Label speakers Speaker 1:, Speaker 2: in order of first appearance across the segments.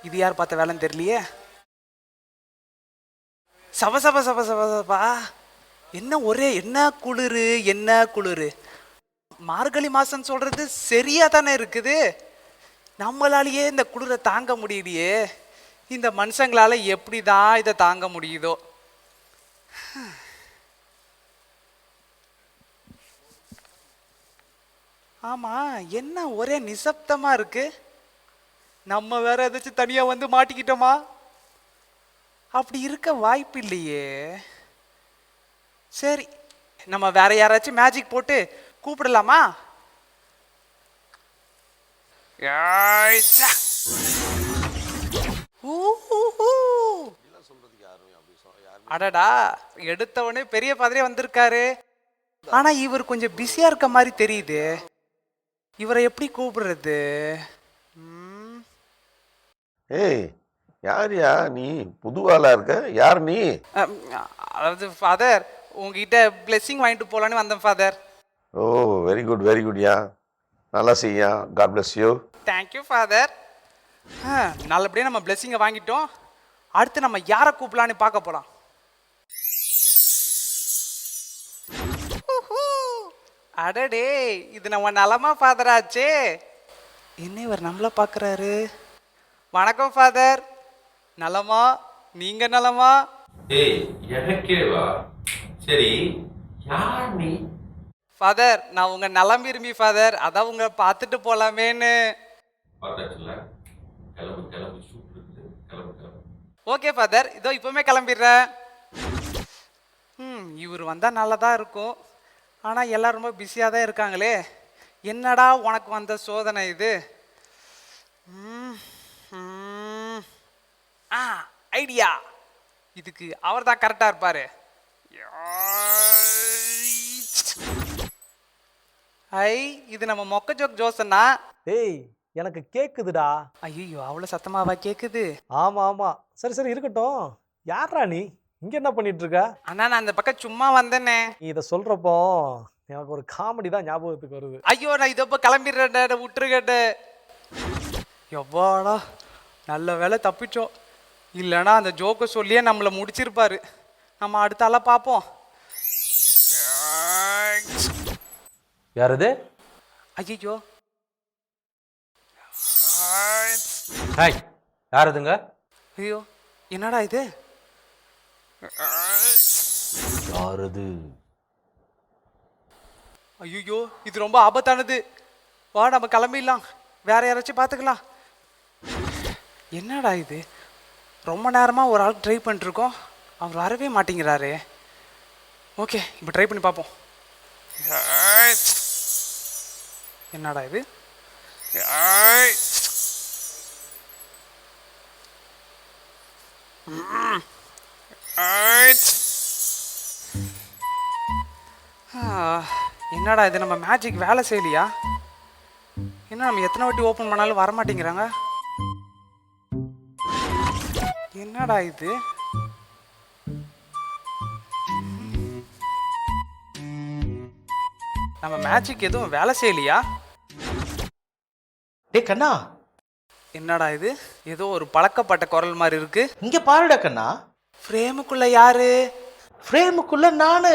Speaker 1: இது யார் பார்த்த வேலைன்னு தெரியலையே. சப சப சப சப சபா, என்ன ஒரே என்ன குளிரு என்ன குளிரு. மார்கழி மாசம் சொல்றது சரியா தானே இருக்குது. நம்மளாலேயே இந்த குளிரை தாங்க முடியலையே. இந்த மனுஷங்களால எப்படிதான் இதை தாங்க முடியுதோ. ஆமா, என்ன ஒரே நிசப்தமா இருக்கு. நம்ம வேற ஏதாச்சும் தனியா வந்து மாட்டிக்கிட்டோமா? அப்படி இருக்க வாய்ப்பு இல்லையே. சரி, நம்ம வேற யாராச்சும் மேஜிக் போட்டு கூப்பிடலாமா? அடடா, எடுத்தவனே பெரிய பாதிரியே வந்திருக்காரு. ஆனா இவர் கொஞ்சம் பிஸியா இருக்க மாதிரி தெரியுது. இவரை எப்படி கூப்பிடுறது?
Speaker 2: ஏய், யார்யா நீ? புதுவாளா இருக்க? யார் நீ?
Speaker 1: அதாவது ஃபாதர், உங்ககிட்ட பிளெஸிங் வாங்கிட்டு போலான்னு வந்தேன் father.
Speaker 2: Oh, very good very குட்யா. நல்லா செய்யா. God bless you.
Speaker 1: Thank you father. நல்லபடியாக நம்ம பிளெஸிங்கை வாங்கிட்டோம். அடுத்து நம்ம யாரை கூப்பிடலான்னு பார்க்க போலாம். அடடே, இது நம்ம நலமா ஃபாதர் ஆச்சே. என்ன இவர் நம்மள பார்க்குறாரு? வணக்கம் ஃபாதர். நலமா? நீங்க நலமா?
Speaker 3: ஏய், எனக்கே வா. சரி, யார் நீ?
Speaker 1: ஃபாதர், நான் உங்க நலம் விரும்பி ஃபாதர், அதான் உங்களை பார்த்துட்டு போலாமேன்னு.
Speaker 3: பார்த்தாச்சுல, கிளம்பு கிளம்பு, சூப்பர் இருக்குது, கிளம்பு கிளம்பு.
Speaker 1: ஓகே ஃபாதர், இதோ இப்பவுமே கிளம்பிடுறேன். இவர் வந்தால் நல்லதாக இருக்கும். ஆனால் எல்லாம் ரொம்ப பிஸியாக தான் இருக்காங்களே. என்னடா உனக்கு வந்த சோதனை இது? ஐடியா, இதுக்கு அவர் தான் கரெக்டாக இருப்பார். ஐ, இது நம்ம மொக்க ஜோக் ஜோசன்னா.
Speaker 4: டேய், எனக்கு கேக்குதுடா.
Speaker 1: ஐயோ, அவ்வளோ சத்தமாவா கேட்குது?
Speaker 4: ஆமா ஆமா, சரி சரி இருக்கட்டும். யாரா நீ? இங்க என்ன பண்ணிட்டு இருக்க?
Speaker 1: அண்ணா, நான் அந்த பக்கம் சும்மா வந்தேனே.
Speaker 4: நீ இதை சொல்றப்போ எனக்கு ஒரு காமெடி தான் ஞாபகத்துக்கு வருது.
Speaker 1: ஐயோ, நான் இதப்போ கிளம்பிடுறேன், விட்டுருக்கட்டு. எவ்வாடா, நல்ல வேலை தப்பிச்சோம். இல்லைன்னா அந்த ஜோக்கை சொல்லியே நம்மளை முடிச்சிருப்பாரு. நம்ம அடுத்த ஆளை பார்ப்போம்.
Speaker 4: யாரது?
Speaker 1: ஐயோ,
Speaker 4: ஹாய், யாரதுங்க?
Speaker 1: ஐயோ, என்னடா இது?
Speaker 4: யாரது?
Speaker 1: ஐயோ, இது ரொம்ப ஆபத்தானது. வா, நம்ம கிளம்பிடலாம். வேற யாராச்சும் பார்த்துக்கலாம். என்னடா இது, ரொம்ப நேரமாக ஒரு ஆள் ட்ரை பண்ணிட்டுருக்கோம், அவர் வரவே மாட்டேங்கிறாரு. ஓகே, இப்போ ட்ரை பண்ணி பார்ப்போம். என்னடா இது? என்னடா இது, நம்ம மேஜிக் வேலை செய்யலையா? என்ன, நம்ம எத்தனை வாட்டி ஓப்பன் பண்ணாலும் வரமாட்டேங்கிறாங்க. என்னடா இது? நம்ம மேஜிக் எதுவும் வேலை செய்யலையா?
Speaker 5: டே கண்ணா,
Speaker 1: என்னடா இது, ஏதோ ஒரு பழக்கப்பட்ட குரல் மாதிரி இருக்கு.
Speaker 5: இங்க பாருடா கண்ணா.
Speaker 1: ஃப்ரேமுக்குள்ள யாரு?
Speaker 5: ஃப்ரேமுக்குள்ள நானு.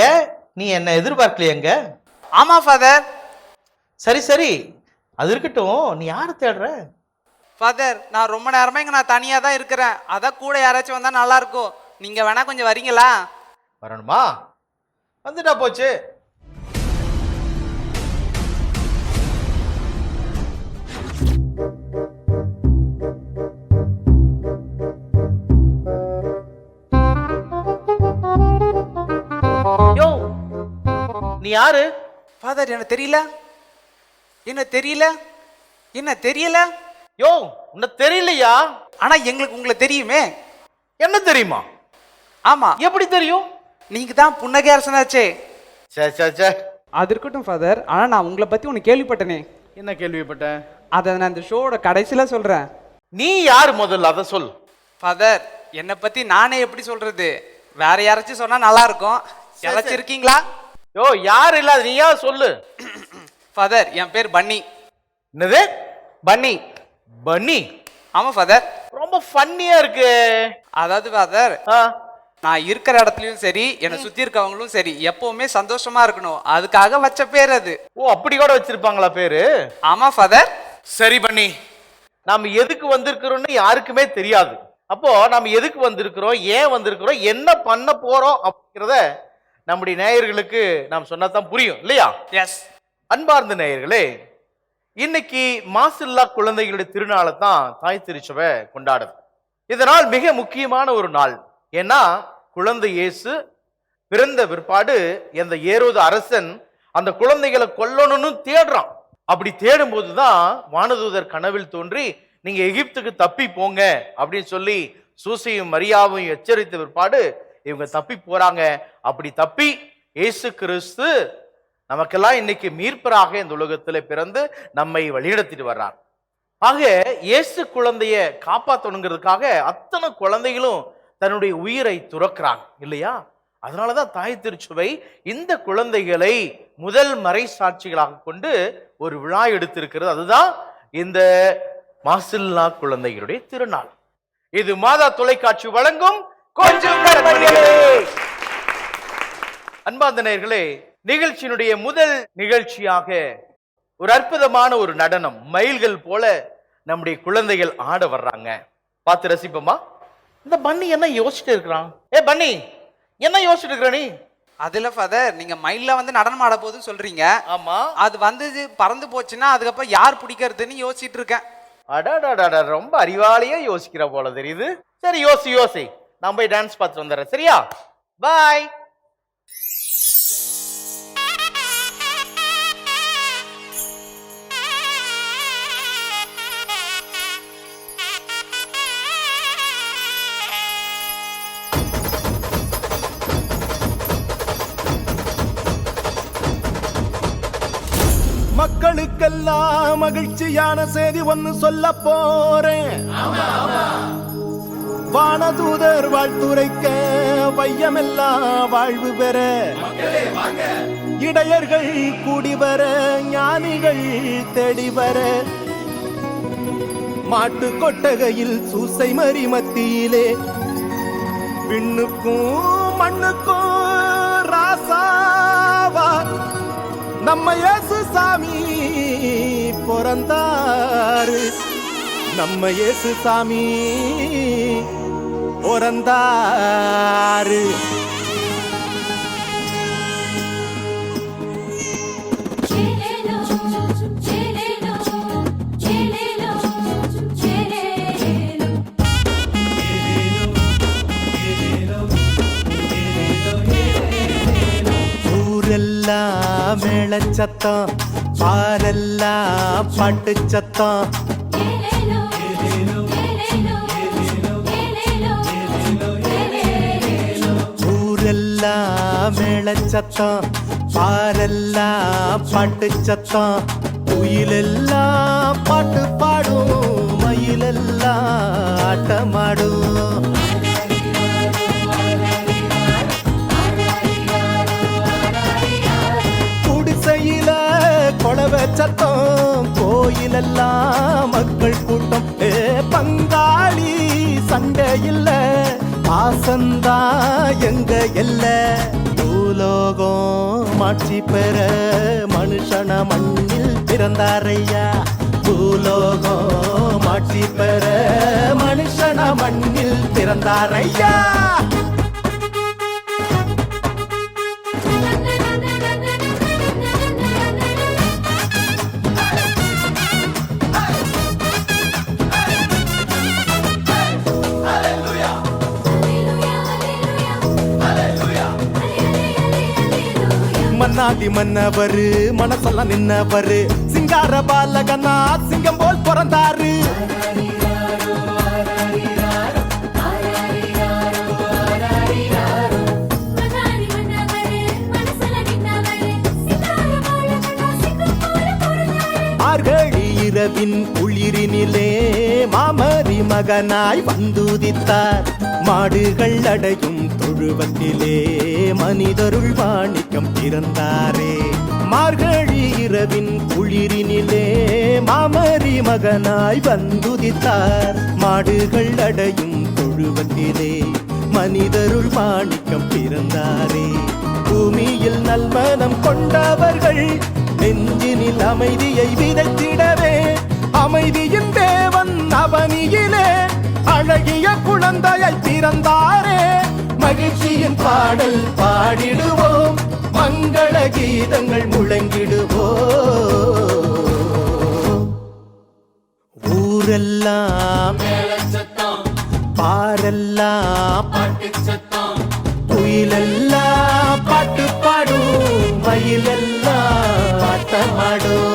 Speaker 5: ஏன், நீ என்ன எதிர்பார்க்கலையங்க?
Speaker 1: ஆமா ஃபாதர்.
Speaker 5: சரி சரி, அது இருக்கட்டும். நீ யாரை தேடுற?
Speaker 1: ஃபாதர், நான் ரொம்ப நேரமா இங்க நான் தனியா தான் இருக்கிறேன். அதான் கூட யாராச்சும் வந்தா நல்லா இருக்கும். நீங்க வேணா கொஞ்சம் வரீங்களா?
Speaker 5: வரணுமா? வந்துட்டா போச்சு. யோ, நீ யாரு?
Speaker 1: ஃபாதர், என்ன தெரியல. என்ன தெரியல? என்ன தெரியல?
Speaker 5: யோ, உன்னை தெரியலையா?
Speaker 1: ஆனா எங்களுக்கு உங்களை தெரியுமே.
Speaker 5: என்ன தெரியுமா?
Speaker 1: ஆமா.
Speaker 5: எப்படி தெரியும்?
Speaker 1: நீங்க தான் புன்னகை அரசனாச்சே.
Speaker 5: சே சே சே.
Speaker 1: அது இருக்கட்டும் ஃபாதர், ஆனா நான் உங்களை பத்தி ஒன்று கேள்விப்பட்டனே.
Speaker 5: என்ன கேள்விப்பட்ட?
Speaker 1: அதை நான் இந்த ஷோவோட கடைசியில சொல்றேன்.
Speaker 5: நீ யார் முதல்ல அதை சொல்.
Speaker 1: ஃபாதர், என்னை பத்தி நானே எப்படி சொல்றது? வேற யாராச்சும் சொன்னா நல்லா இருக்கும். யாராச்சும் இருக்கீங்களா?
Speaker 5: யோ, யார் இல்லாத நீயா சொல்லு.
Speaker 1: ஃபாதர், என் பேர் பன்னி.
Speaker 5: என்னது?
Speaker 1: பன்னி.
Speaker 5: பன்னி?
Speaker 1: ஆமா ஃபாதர்.
Speaker 5: ரொம்ப ஃபன்னியா இருக்கு.
Speaker 1: அதாவது ஃபாதர்,
Speaker 5: ஆ,
Speaker 1: நான் இருக்கிற இடத்துலயும் சரி, என்னை சுத்தி இருக்கவங்களும் சரி, எப்பவுமே சந்தோஷமா இருக்கணும், அதுக்காக வச்ச பேர் அது.
Speaker 5: ஓ அப்படி கூட வச்சிருப்பாங்களா பேரு?
Speaker 1: ஆமா ஃபாதர்.
Speaker 5: சரி பண்ணி, நாம எதுக்கு வந்திருக்கிறோம்னு யாருக்குமே தெரியாது. அப்போ நாம எதுக்கு வந்திருக்கிறோம், ஏன் வந்திருக்கிறோம், என்ன பண்ண போறோம் அப்படிங்கிறத நம்முடைய நேயர்களுக்கு நாம் சொன்னாதான் புரியும் இல்லையா?
Speaker 1: எஸ்.
Speaker 5: அன்பார்ந்த நேயர்களே, இன்னைக்கு மாசில்லா குழந்தைகளுடைய திருநாளை தான் தாய் திருச்சபை கொண்டாடுது. இதனால் மிக முக்கியமான ஒரு நாள். ஏன்னா குழந்தை இயேசு பிறந்த பிற்பாடு அந்த ஏரோது அரசன் அந்த குழந்தைகளை கொல்லணும்னு தேடுறான். அப்படி தேடும் போதுதான் வானதூதர் கனவில் தோன்றி, நீங்க எகிப்துக்கு தப்பி போங்க அப்படின்னு சொல்லி சூசையும் மரியாவையும் எச்சரித்த பிற்பாடு இவங்க தப்பி போறாங்க. அப்படி தப்பி இயேசு கிறிஸ்து நமக்கெல்லாம் இன்னைக்கு மீட்பராக இந்த உலகத்துல பிறந்து நம்மை வழிநடத்திட்டு வர்றார். ஆக இயேசு குழந்தைய காப்பாற்றணுங்கிறதுக்காக அத்தனை குழந்தைகளும் தன்னுடைய உயிரை துறக்கிறாங்க இல்லையா? அதனாலதான் தாய் திருச்சபை இந்த குழந்தைகளை முதல் மறை சாட்சிகளாக கொண்டு ஒரு விழா எடுத்திருக்கிறது. அதுதான் இந்த மாசில்லா குழந்தைகளுடைய திருநாள். இது மாதா தொலைக்காட்சி வழங்கும் கொஞ்சம் கற்பனைகளே. அன்பார்ந்த நேயர்களே, நிகழ்ச்சியினுடைய முதல் நிகழ்ச்சியாக ஒரு அற்புதமான ஒரு நடனம், மயில்கள் போல நம்முடைய குழந்தைகள் ஆட வர்றாங்க. பார்த்து ரசிப்போமா? இந்த பன்னி என்ன யோசிச்சுட்டு இருக்கிறான்? ஏ பன்னி, என்ன யோசிச்சுட்டு இருக்கிற நீ?
Speaker 1: அதுல ஃபாதர், நீங்க மயில்ல வந்து நடனம் ஆட போதுன்னு சொல்றீங்க.
Speaker 5: ஆமா,
Speaker 1: அது வந்து பறந்து போச்சுன்னா அதுக்கப்புறம் யார் பிடிக்கிறதுன்னு யோசிச்சுட்டு இருக்கேன்.
Speaker 5: அடாடாடா, ரொம்ப அறிவாளியா யோசிக்கிற போல தெரியுது. சரி யோசி, நான் போய் டான்ஸ் பார்த்துட்டு வந்துடுறேன். சரியா? பாய்.
Speaker 6: மக்களுக்கெல்லாம் மகிழ்ச்சியான செய்தி ஒன்னு சொல்ல போறேன். வானதூதர் வாழ்த்துரைக்க வையமெல்லாம் வாழ்வு பெற, இடையர்கள் கூடி வர, ஞானிகள் தேடி வர, மாட்டு கொட்டகையில் சூசை மறி மத்தியிலே விண்ணுக்கும் மண்ணுக்கும் ராசாவா நம்ம இயேசு சாமி பிறந்தாரு. நம்ம இயேசு சாமி பிறந்தாரு. ஊரெல்லாம் மேளச்சத்தம், பாரெல்லாம் பாட்டு சத்தம், ஊரெல்லாம் மேளச்சத்தம், பாரெல்லாம் பாட்டு சத்தம், குயிலெல்லாம் பாட்டு பாடும், மயிலெல்லாம் ஆட்டமாடும். குடிசையில கொளவை சத்தம், கோயிலெல்லாம் மக்கள் கூட்டம். பங்காளி சண்டை இல்ல, பாசந்தா எங்க எல்ல. பூலோகம் மாட்சி பெற மனுஷன மண்ணில் பிறந்தாரையா. பூலோகம் மாட்சி பெற மனுஷன மண்ணில் பிறந்தாரையா. மன்னாதி மன்னவரு மனசெல்லாம் நின்னவரு, சிங்கார பாலகனா சிங்கம் போல் பிறந்தாரு. மார்கழி இரவின் குளிரினிலே மாமரி மகனாய் வந்துதித்தார். மாடுகள் அடையும் தொழுவத்திலே மனிதருள் மாணிக்கம் பிறந்தாரே. மார்கழி இரவின் குளிரினிலே மாமரி மகனாய் வந்துதித்தார். மாடுகள் அடையும் தொழுவத்திலே மனிதருள் மாணிக்கம் பிறந்தாரே. பூமியில் நல்மனம் கொண்டவர்கள் நெஞ்சினில் அமைதியை விதைத்திடவே அமைதியின் தேவன் அவனியிலே அழகிய குழந்தையை பிறந்தாரே. மகிழ்ச்சியின் பாடல் பாடிடுவோம், மங்கள கீதங்கள் முழங்கிடுவோம். ஊரெல்லாம் பாரெல்லாம் குயிலெல்லாம் பாட்டு பாடும், மயிலெல்லாம் ஆட்டமாடும்.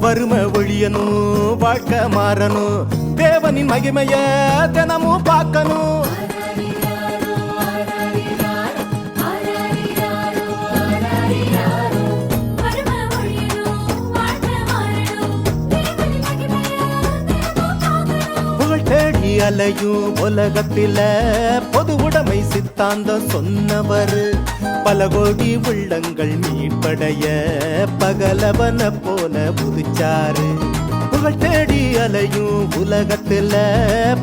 Speaker 6: வறுமை ஒழியணும், வாழ்க்கை மாறணும், தேவனின் மகிமைய தினமும் பார்க்கணும். புகழ் தேடி அலையும் உலகத்தில பொது உடைமை சித்தாந்தம் சொன்னவர். பல கோடி உள்ளங்கள் மீட்படைய பகலவன போல புதுச்சாரு. புகழ் தேடி அலையும் உலகத்துல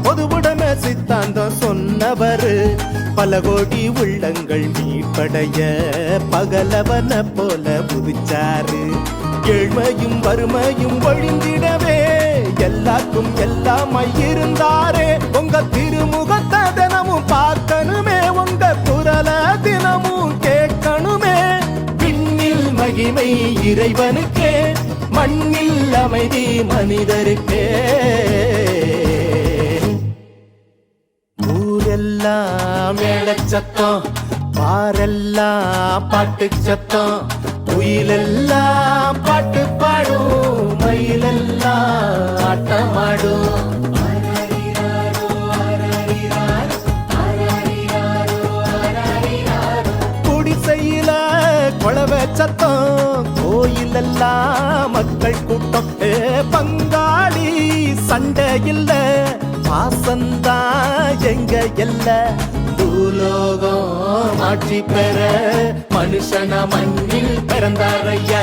Speaker 6: பொது உடைமை சித்தாந்தம் சொன்னவர். பல கோடி உள்ளங்கள் மீட்படைய பகலவன போல புதுச்சாரு. ஏழ்மையும் வறுமையும் ஒழிந்திடவே எல்லாருக்கும் எல்லாமாய் இருந்தாரே. உங்க திருமுகத்தை தினமும் பார்க்கணுமே, உங்க குரல தினமும் கேட்கணுமே. விண்ணில் மகிமை இறைவனுக்கே, மண்ணில் அமைதி மனிதருக்கே. ஊரெல்லாம் மேளச்சத்தம், பாரெல்லாம் பாட்டு சத்தம், குயிலெல்லாம் பாட்டு பாடும், மயிலெல்லாம் ஆட்டமாடும். குடிசையில கொளவ சத்தம், கோயிலெல்லாம் மக்கள் கூட்டம். பங்காளி சண்டை இல்ல, பாசந்தா எங்க எல்ல. பூலோகம் ஆட்சி பெற மனுஷன மண்ணில் பிறந்தாரையா.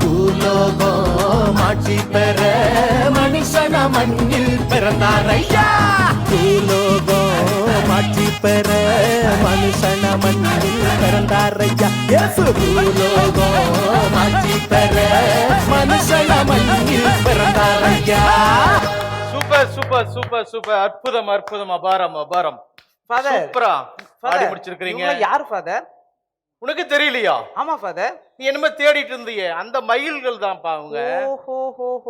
Speaker 6: பூலோகம் ஆட்சி பெற மனுஷன மண்ணில் பிறந்தாரையா. பூலோகம் ஆட்சி பெற மனுஷன மண்ணில் பிறந்தாரையா. பூலோகம் ஆட்சி பெற மனுஷன மண்ணில் பிறந்தாரையா.
Speaker 5: சூப்பர் சூப்பர் சூப்பர் சூப்பர், அற்புதம் அற்புதம், அபாரம் அபாரம்.
Speaker 1: ஃபாதர்,
Speaker 5: சூப்பரா பாடி முடிச்சிருக்கீங்க.
Speaker 1: யார் ஃபாதர்?
Speaker 5: உனக்கு தெரியலையா?
Speaker 1: ஆமா ஃபாதர்.
Speaker 5: நீ என்னமோ தேடிட்டு இருந்தியே, அந்த மயில்கள் தான்ப்பா அவங்க.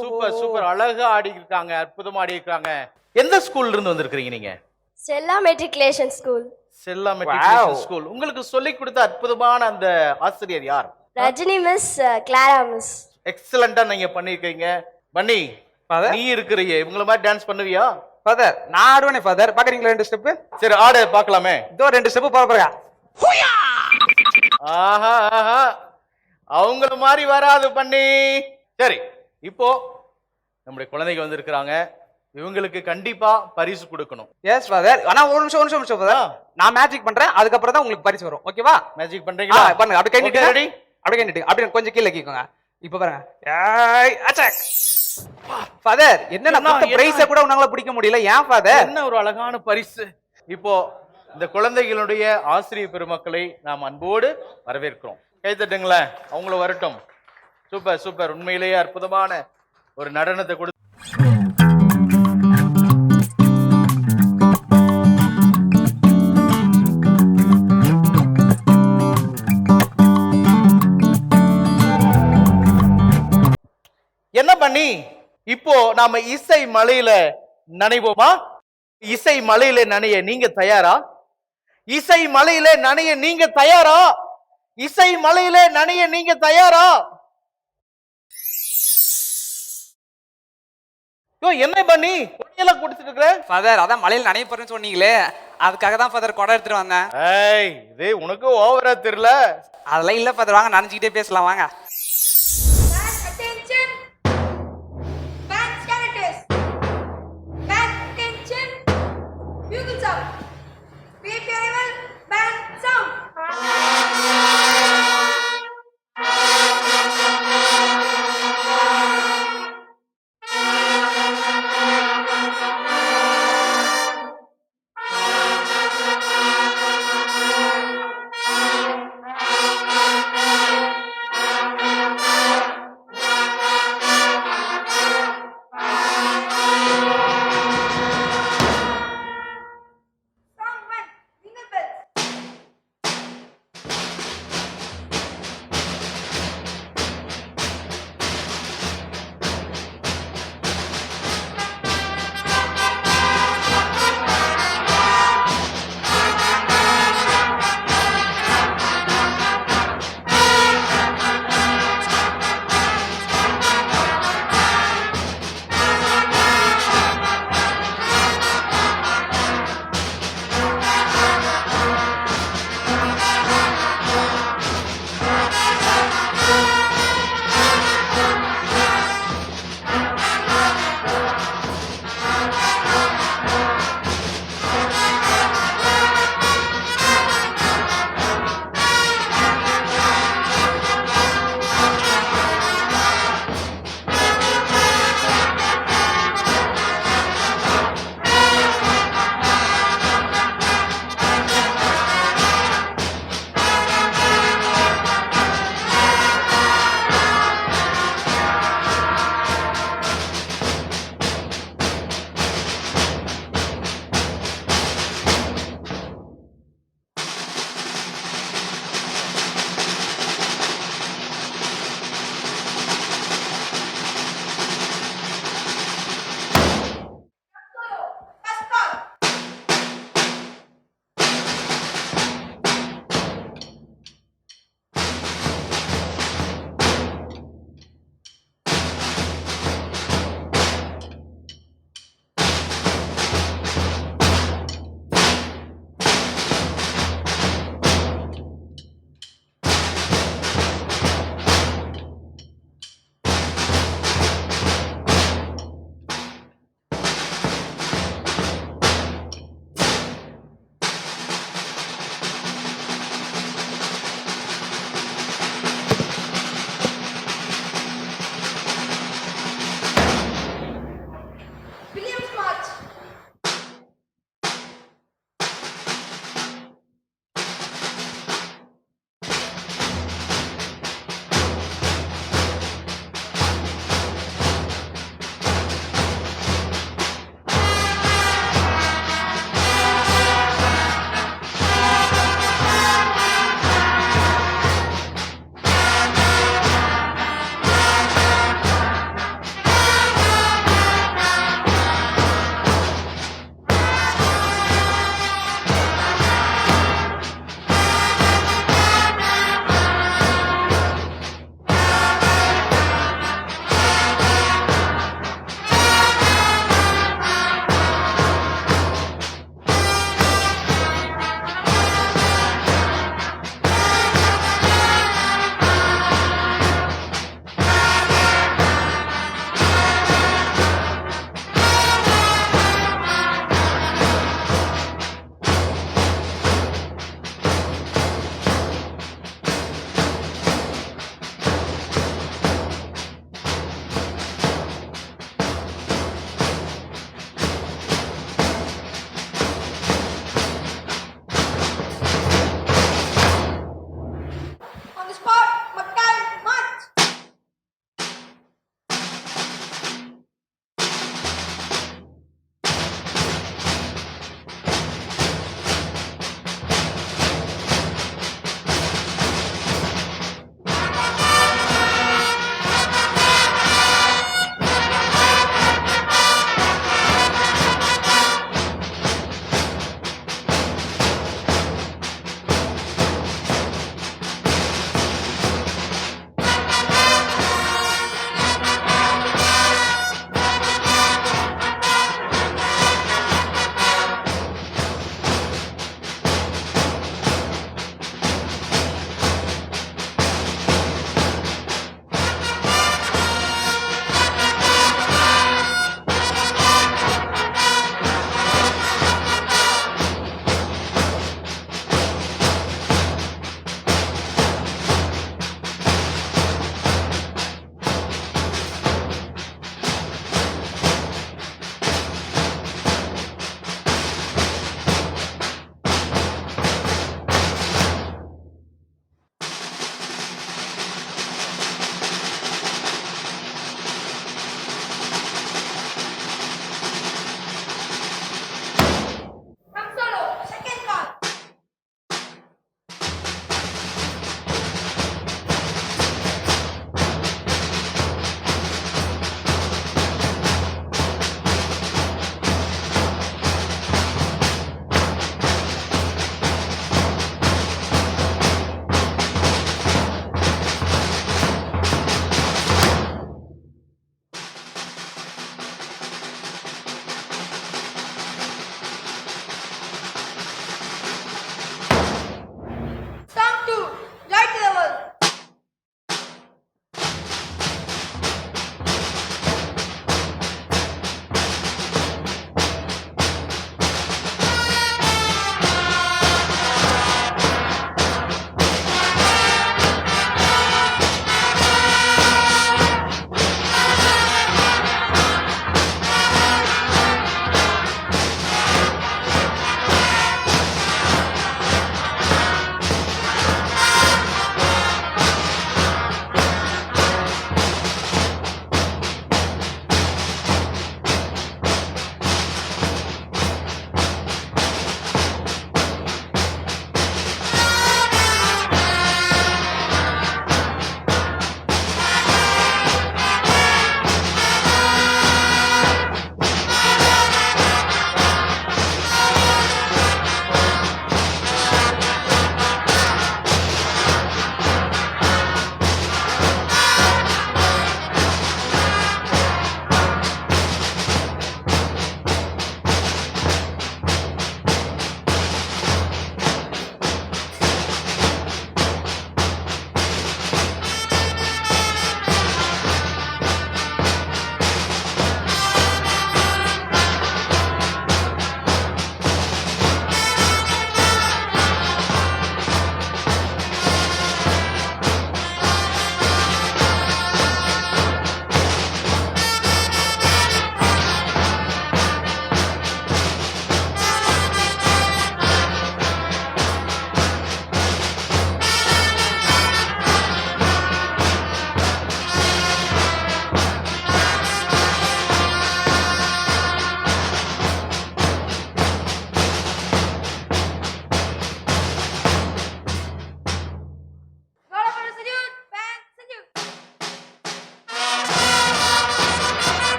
Speaker 5: சூப்பர் சூப்பர், அழகா ஆடி இருக்காங்க, அற்புதமா ஆடி இருக்காங்க. எந்த ஸ்கூல்ல இருந்து வந்திருக்கீங்க நீங்க?
Speaker 7: Stella matriculation school.
Speaker 5: Stella matriculation school. உங்களுக்கு சொல்லி கொடுத்த அற்புதமான அந்த ஆசிரியர் யார்?
Speaker 7: Rajini miss, Clara miss.
Speaker 5: எக்ஸலண்டா நீங்க பண்ணிருக்கீங்க. பன்னி,
Speaker 1: ஃபாதர்
Speaker 5: நீ இருக்கிறீங்க, இவங்கள மாதிரி டான்ஸ் பண்ணுவியா?
Speaker 1: ஃபாதர் நான் ஆடுவேனே ஃபாதர். பாக்குறீங்களா 2 ஸ்டெப்?
Speaker 5: சரி ஆடு பார்க்கலாமே.
Speaker 1: இதோ 2 ஸ்டெப் போற போறா.
Speaker 5: ஆஹா ஆஹா, அவங்கள மாதிரி வராது பண்ணி. சரி, இப்போ நம்முடைய குழந்தைங்க வந்திருக்கிறாங்க, இவங்களுக்கு கண்டிப்பா பரிசு கொடுக்கணும்.
Speaker 1: Yes father. ஆனா ஒரு நிமிஷம் ஃபாதர், நான் மேஜிக் பண்றேன், அதுக்கப்புறம் தான் உங்களுக்கு பரிசு வரும். ஓகேவா?
Speaker 5: மேஜிக் பண்றீங்களா?
Speaker 1: பண்ணுங்க. அப்படியே கை நீட்டுங்க.
Speaker 5: ரெடி?
Speaker 1: அப்படியே கை நீட்டுங்க. அப்படியே கொஞ்சம் கீழே கீக்கோங்க. இப்போ பாருங்க. ஏய் அட்டாக். ஃபாதர், என்ன நம்ம பிரைஸை கூட உங்களால பிடிக்க முடியல, ஏன் ஃபாதர்?
Speaker 5: என்ன ஒரு அழகான பரிசு. இப்போ இந்த குழந்தைகளுடைய ஆசிரியர் பெருமக்களை நாம் அன்போடு வரவேற்கிறோம். கை தட்டுங்களேன், அவங்களும் வரட்டும். சூப்பர் சூப்பர், உண்மையிலேயே அற்புதமான ஒரு நடனத்தை கொடு. என்ன பண்ணி இப்போ நாம இசை மலையில நனைவோமா? இசை மலையில நனைய நீங்க தயாரா? இசை மலையில நனைய நீங்க தயாரா? இசை மலையில நனைய நீங்க தயாரா? யோ என்ன பண்ணி கொடையெல்லாம் குடிச்சிட்டு இருக்கிற?
Speaker 1: ஃபாதர் அதான் மலையில் நனைய போறேன்னு சொன்னீங்களே, அதுக்காக தான் ஃபாதர் குடம் எடுத்துட்டு வந்தேன்.
Speaker 5: ஏய் இது உனக்கு ஓவரா தெரியல.
Speaker 1: அதெல்லாம் இல்ல ஃபாதர், வாங்க நனைஞ்சுக்கிட்டே பேசலாம் வாங்க.
Speaker 8: Attention! Band status! Band attention! Bugle sound! Prepare your level, band sound!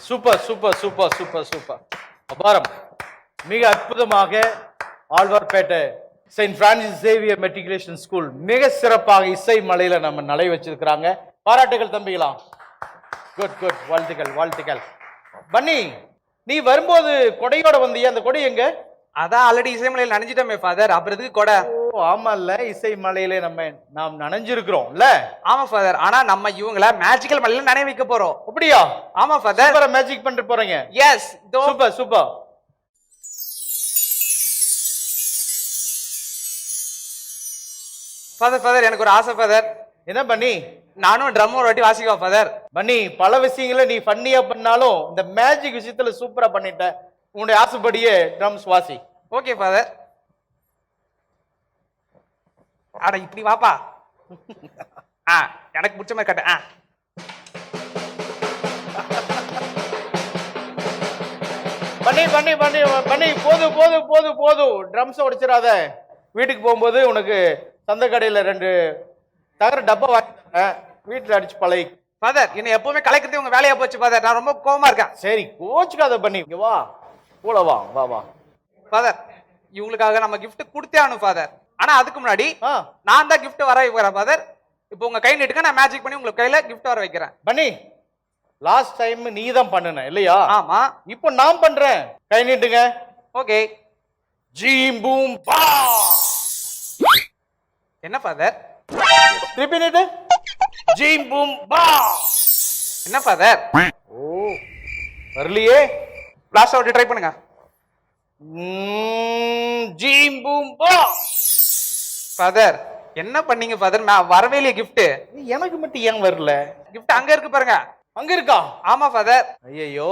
Speaker 5: Super super super super super. அபாரம். மிக அற்புதமாக Alwarpet saint Francis Xavier matriculation school மிக சிறப்பாக இசை மலையில நம்ம நலை வச்சிருக்கிறாங்க. பாராட்டுகள் தம்பிகளா. Good good. வாழ்த்துக்கள் வாழ்த்துக்கள். பன்னி, நீ வரும்போது கொடையோட வந்தியா? அந்த கொடை எங்க?
Speaker 1: அதான் ஆல்ரெடி இசைமலையில் நனைஞ்சிட்டோமே ஃபாதர், அப்புறம் எதுக்கு கொடை?
Speaker 5: ஓ ஆமா இல்ல, இசை மலையில நாம் நனைஞ்சிருக்கிறோம்ல.
Speaker 1: ஆமா ஃபாதர், ஆனா நம்ம இவங்கள மேஜிக்கல் மலையில நனைய வைக்க போறோம்.
Speaker 5: அப்படியா?
Speaker 1: ஆமா ஃபாதர்.
Speaker 5: சூப்பரா மேஜிக் பண்ணிட்டு போறீங்க.
Speaker 1: எஸ்.
Speaker 5: Super super.
Speaker 1: ஃபாதர் எனக்கு ஒரு ஆசை ஃபாதர்.
Speaker 5: என்ன பண்ணி?
Speaker 1: நானும் ட்ரம் ஒரு வாட்டி வாசிக்குவா ஃபாதர்.
Speaker 5: பண்ணி பல விஷயங்களை நீ ஃபன்னியா பண்ணாலும் இந்த மேஜிக் விஷயத்துல சூப்பரா பண்ணிட்ட. உன்னுடைய ஆசைப்படியே ட்ரம்ஸ் வாசி.
Speaker 1: Okay father. அட இப்படி வாப்பா. எனக்கு பிடிச்ச மாதிரி கட்ட.
Speaker 5: பண்ணி பண்ணி பண்ணி பண்ணி போது போது போது போது. ட்ரம்ஸ் உடைச்சிடாத. வீட்டுக்கு போகும்போது உனக்கு சந்த கடையில 2 தகர டப்பா வாங்கி வீட்டுல அடிச்சு பழகி.
Speaker 1: ஃபாதர், என்ன எப்பவுமே கலைக்கிறது உங்க வேலையா போச்சு ஃபாதர். நான் ரொம்ப கோவமா இருக்கேன்.
Speaker 5: சரி கோச்சுக்காத பண்ணி. இங்க வா, கூட வா வா வா.
Speaker 1: ஃபாதர், இவங்களுக்காக நம்ம gift கொடுத்தே ஆகணும் ஃபாதர். ஆனா அதுக்கு முன்னாடி
Speaker 5: ஆ,
Speaker 1: நான் தான் gift வர வைக்கிறேன் ஃபாதர். இப்போ உங்க கை நீட்டுங்க, நான் மேஜிக் பண்ணி உங்களுக்கு கையில gift வர வைக்கிறேன்.
Speaker 5: பண்ணி லாஸ்ட் டைம் நீ தான் பண்ணுன இல்லையா?
Speaker 1: ஆமா.
Speaker 5: இப்போ நான் பண்றேன். கை நீட்டுங்க.
Speaker 1: ஓகே.
Speaker 5: ஜீம் பூம் பா.
Speaker 1: என்ன ஃபாதர்?
Speaker 5: திருப்பி நீட்டு. ஜீம் பூம் பா.
Speaker 1: என்ன ஃபாதர்?
Speaker 5: ஓ வரலையே.
Speaker 1: லாஸ்ட் ஒரு ட்ரை பண்ணுங்க.
Speaker 5: ஜீம் பூம் பா.
Speaker 1: ஃபாதர் என்ன பண்ணீங்க ஃபாதர்? வரவே இல்லையே gift.
Speaker 5: எனக்கு மட்டும் ஏன் வரல?
Speaker 1: gift அங்க இருக்கு பாருங்க.
Speaker 5: அங்க இருக்கா?
Speaker 1: ஆமா ஃபாதர்.
Speaker 5: ஐயோ.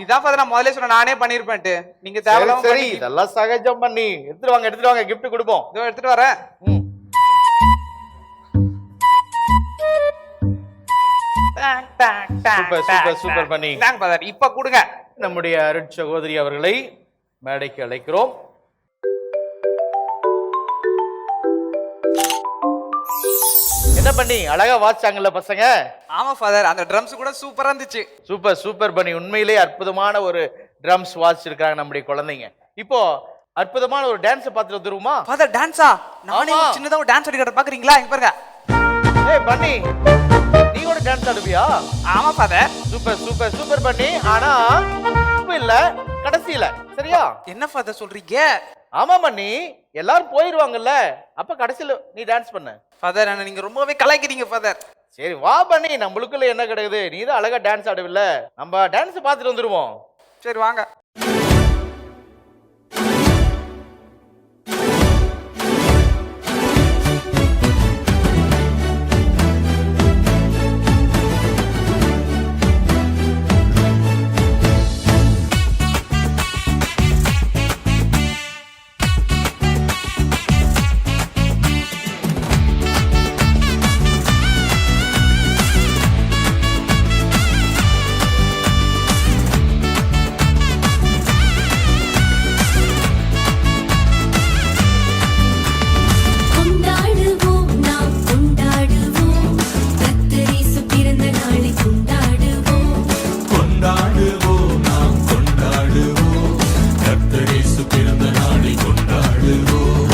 Speaker 1: இதான் ஃபாதர் நான் முதல்ல சொன்ன, நானே பண்ணிருப்பேன்ட்டு. நீங்க
Speaker 5: சரி
Speaker 1: தேவையில்லாம
Speaker 5: சரி, இதெல்லாம் சகஜம் பண்ணி. எடுத்துட்டு வாங்க gift கொடுப்போம்.
Speaker 1: இதோ எடுத்துட்டு வரேன்.
Speaker 5: சூப்பர் சூப்பர் சூப்பர் பண்ணி.
Speaker 1: இந்தாங்க ஃபாதர், இப்ப கொடுங்க.
Speaker 5: நம்முடைய அருட் சகோதரி அவர்களை மேடைக்கு அழைக்கிறோம். என்ன பண்ணி அழகா வாசிச்சாங்கல்ல பசங்க?
Speaker 1: ஆமா ஃபாதர், அந்த ட்ரம்ஸ் கூட சூப்பரா இருந்துச்சு.
Speaker 5: சூப்பர் சூப்பர் பண்ணி. உண்மையிலேயே அற்புதமான ஒரு ட்ரம்ஸ் வாசிச்சிருக்காங்க நம்முடைய குழந்தைங்க. இப்போ அற்புதமான ஒரு டான்ஸ் பார்த்துட்டு வந்துருமா?
Speaker 1: ஃபாதர் டான்ஸா? நானே
Speaker 5: ஆமா.
Speaker 1: ஒரு சின்னதா ஒரு டான்ஸ் ஆடிக்கிறத பாக்குறீங்களா? இங்க பாருங்க.
Speaker 5: ஏய் பண்ணி, நீ கூட டான்ஸ் ஆடுவியா?
Speaker 1: ஆமா ஃபாதர்.
Speaker 5: சூப்பர் சூப்பர் சூப்பர் பண்ணி. ஆனா இப்ப இல்ல, கடைசியில. சரியா?
Speaker 1: என்ன ஃபாதர் சொல்றீங்க?
Speaker 5: ஆமா பண்ணி, எல்லாரும் போயிருவாங்கல்ல, அப்ப கடைசியில நீ டான்ஸ் பண்ண.
Speaker 1: ஃபாதர் நீங்க ரொம்பவே கலாய்க்கிறீங்க ஃபாதர்.
Speaker 5: சரி வா பண்ணி, நம்மளுக்குள்ள என்ன கிடையாது? நீ தான் அழகா டான்ஸ் ஆடுவில்ல, நம்ம டான்ஸ் பார்த்துட்டு வந்துருவோம்.
Speaker 1: சரி வாங்க.
Speaker 6: கொண்டாடுவோம், நாம் கொண்டாடுவோம், கர்த்தர் இயேசு பிறந்த நாளை கொண்டாடுவோம்.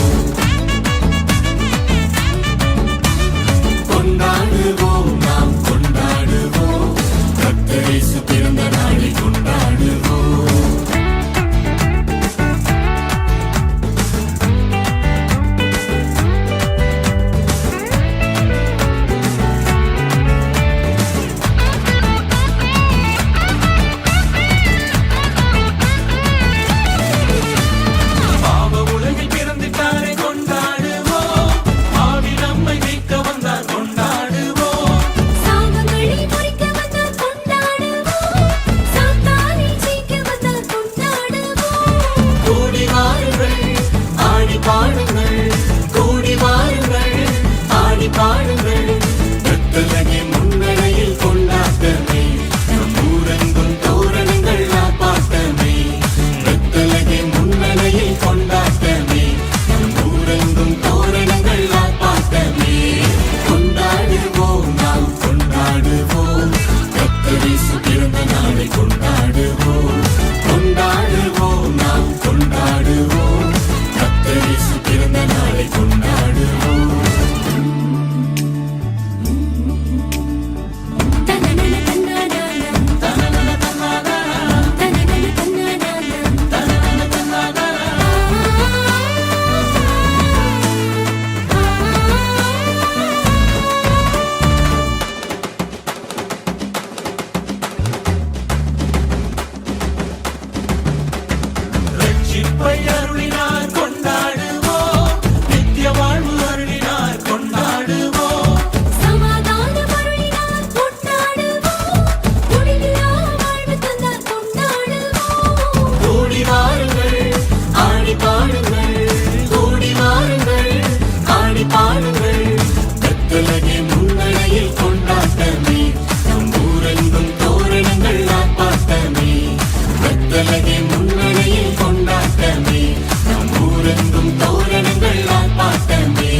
Speaker 6: ஊரெங்கும் தோரணங்கள் ஆர்ப்பாட்டமே.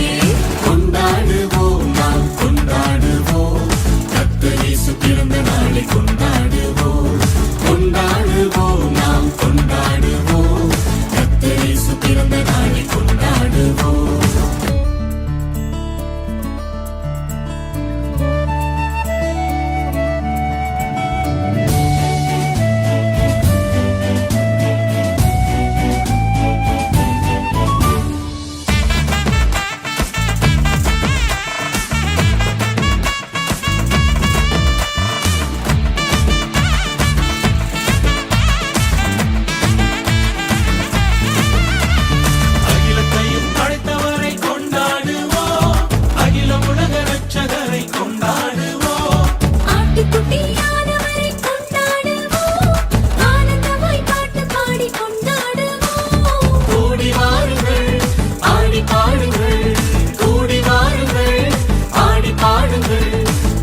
Speaker 6: கொண்டாடுவோம் நாம் கொண்டாடுவோம், கர்த்தர் இயேசு பிறந்த நாளை கொண்டாடுவோம். கொண்டாடுவோம் நாம் கொண்டாடுவோம், கர்த்தர் இயேசு பிறந்த நாளை கொண்டாடுவோம். அகிலத்தையும் படைத்தவரை கொண்டாடுவோம், அகில உலக ரட்சகரை கொண்டாடுவோம்.
Speaker 8: ஆட்டுக்குட்டியானவரை கொண்டாடுவோம், ஆனந்தமாய் பாட்டு பாடி கொண்டாடுவோம்.
Speaker 6: கூடி வாருங்கள் ஆடி பாடுங்கள், கூடி வாருங்கள் ஆடி பாடுங்கள்.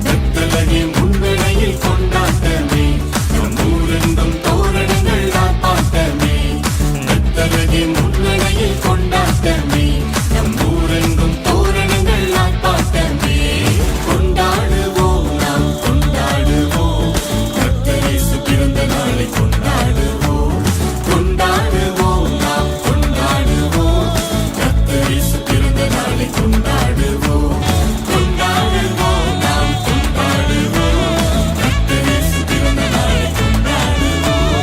Speaker 6: பெத்தலகே முன்னணியில் கொண்டாட்டமே, நம் ஊரெங்கும் தோரணங்கள் ஆர்ப்பாட்டமே. பெத்தலகே முன்னணியில் கொண்டாட்டமே, நம் ஊரெங்கும் தோரணங்கள் ஆர்ப்பாட்டமே. கொண்டாடுவோம் நாம் கொண்டாடுவோம், கர்த்தர் இயேசு பிறந்த நாளை கொண்டாடுவோம். கொண்டாடுவோம் நாம் கொண்டாடுவோம், கர்த்தர் இயேசு பிறந்த நாளை கொண்டாடுவோம். கொண்டாடுவோம் நாம் கொண்டாடுவோம், கர்த்தர் இயேசு பிறந்த நாளை கொண்டாடுவோம்.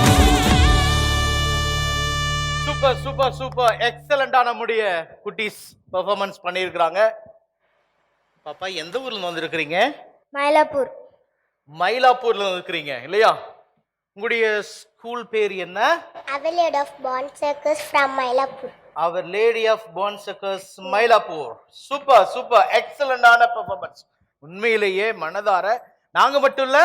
Speaker 5: சூப்பர் சூப்பர் சூப்பர், எக்ஸலண்டா நம்முடைய குட்டீஸ் பெர்ஃபார்மன்ஸ் பண்ணியிருக்கிறாங்க. பாப்பா எந்த ஊர்ல இருந்து வந்திருக்கிறீங்க?
Speaker 7: மயிலாப்பூர்.
Speaker 5: மயிலாப்பூர்ல இருந்து இருக்கிறீங்க இல்லையா? உங்களுடைய ஸ்கூல் பேர் என்ன?
Speaker 7: Aveliad of Bond Circus from Mylapore.
Speaker 5: Our lady of Bon Circus Mylapore. Super super, எக்ஸலண்டான பெர்ஃபார்மன்ஸ். உண்மையிலேயே மனதார நாங்க மட்டும் இல்ல,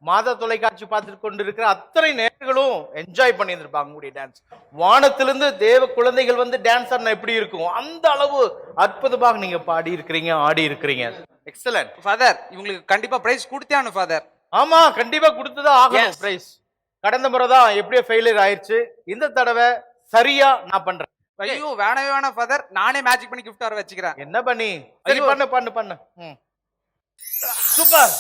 Speaker 5: மாதா தொலைக்காட்சி பார்த்துட்டு கொண்டிருக்கிற அத்தனை நேர்களும் என்ஜாய் பண்ணியிருந்திருப்பாங்க உங்களுடைய டான்ஸ். வானத்திலிருந்து தேவ குழந்தைகள் வந்து டான்ஸ் ஆடினா எப்படி இருக்கும், அந்த அளவு அற்புதமாக நீங்க பாடி இருக்கிறீங்க, ஆடி இருக்கிறீங்க. எக்ஸலன்ட்
Speaker 1: ஃபாதர், இவங்களுக்கு கண்டிப்பா பிரைஸ் கொடுத்தே ஆகணும் ஃபாதர்.
Speaker 5: ஆமா, கண்டிப்பா கொடுத்துதான் ஆகணும் பிரைஸ். கடந்த முறை தான் எப்படியோ ஃபெயிலியர் ஆயிடுச்சு, இந்த தடவை சரியா நான் பண்றேன்.
Speaker 1: ஐயோ வேணவே வேணாம் ஃபாதர், நானே மேஜிக் பண்ணி கிஃப்ட் வர வச்சுக்கிறேன்.
Speaker 5: என்ன பண்ணி? சரி
Speaker 1: ஐயோ.
Speaker 5: பண்ணு பண்ணு பண்ணு. சூப்பர்,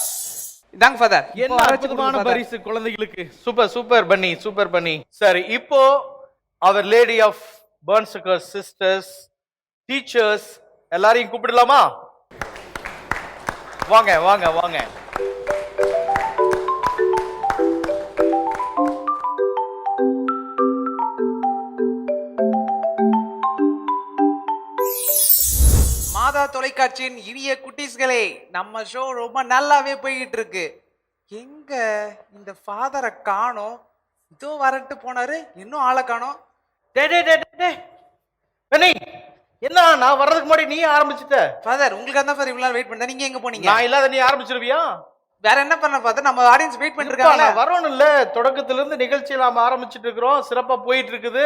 Speaker 1: இதாங்க ஃபாதர்.
Speaker 5: என்ன அற்புதமான பரிசு குழந்தைகளுக்கு. சூப்பர் சூப்பர் பண்ணி, சூப்பர் பண்ணி. சரி, இப்போ our lady of Burn Circus sisters, teachers எல்லாரையும் கூப்பிடலாமா? வாங்க வாங்க வாங்க.
Speaker 1: மாதா தொலைக்காட்சியின் இனிய குட்டீஸ்களே, நம்ம ஷோ ரொம்ப நல்லாவே போய்கிட்டு இருக்கு. எங்க இந்த ஃபாதரை காணோம்? இதோ வரட்டு போனாரு, இன்னும் ஆளை காணோம்.
Speaker 5: டே டே டே டே பெனி, என்ன நான் வர்றதுக்கு முன்னாடி நீ ஆரம்பிச்சிட்ட?
Speaker 1: ஃபாதர், உங்களுக்கு தான் ஃபாதர் இவ்வளவு நேரம் வெயிட் பண்ணா, நீங்க எங்க போனீங்க?
Speaker 5: நான் இல்லாத நீ ஆரம்பிச்சிருவியா?
Speaker 1: வேற என்ன பண்ண ஃபாதர், நம்ம ஆடியன்ஸ் வெயிட் பண்ணிட்டு இருக்காங்க.
Speaker 5: வரணும் இல்ல, தொடக்கத்துல இருந்து நிகழ்ச்சியை நாம ஆரம்பிச்சிட்டு இருக்கிறோம், சிறப்பா போயிட்டு இருக்குது.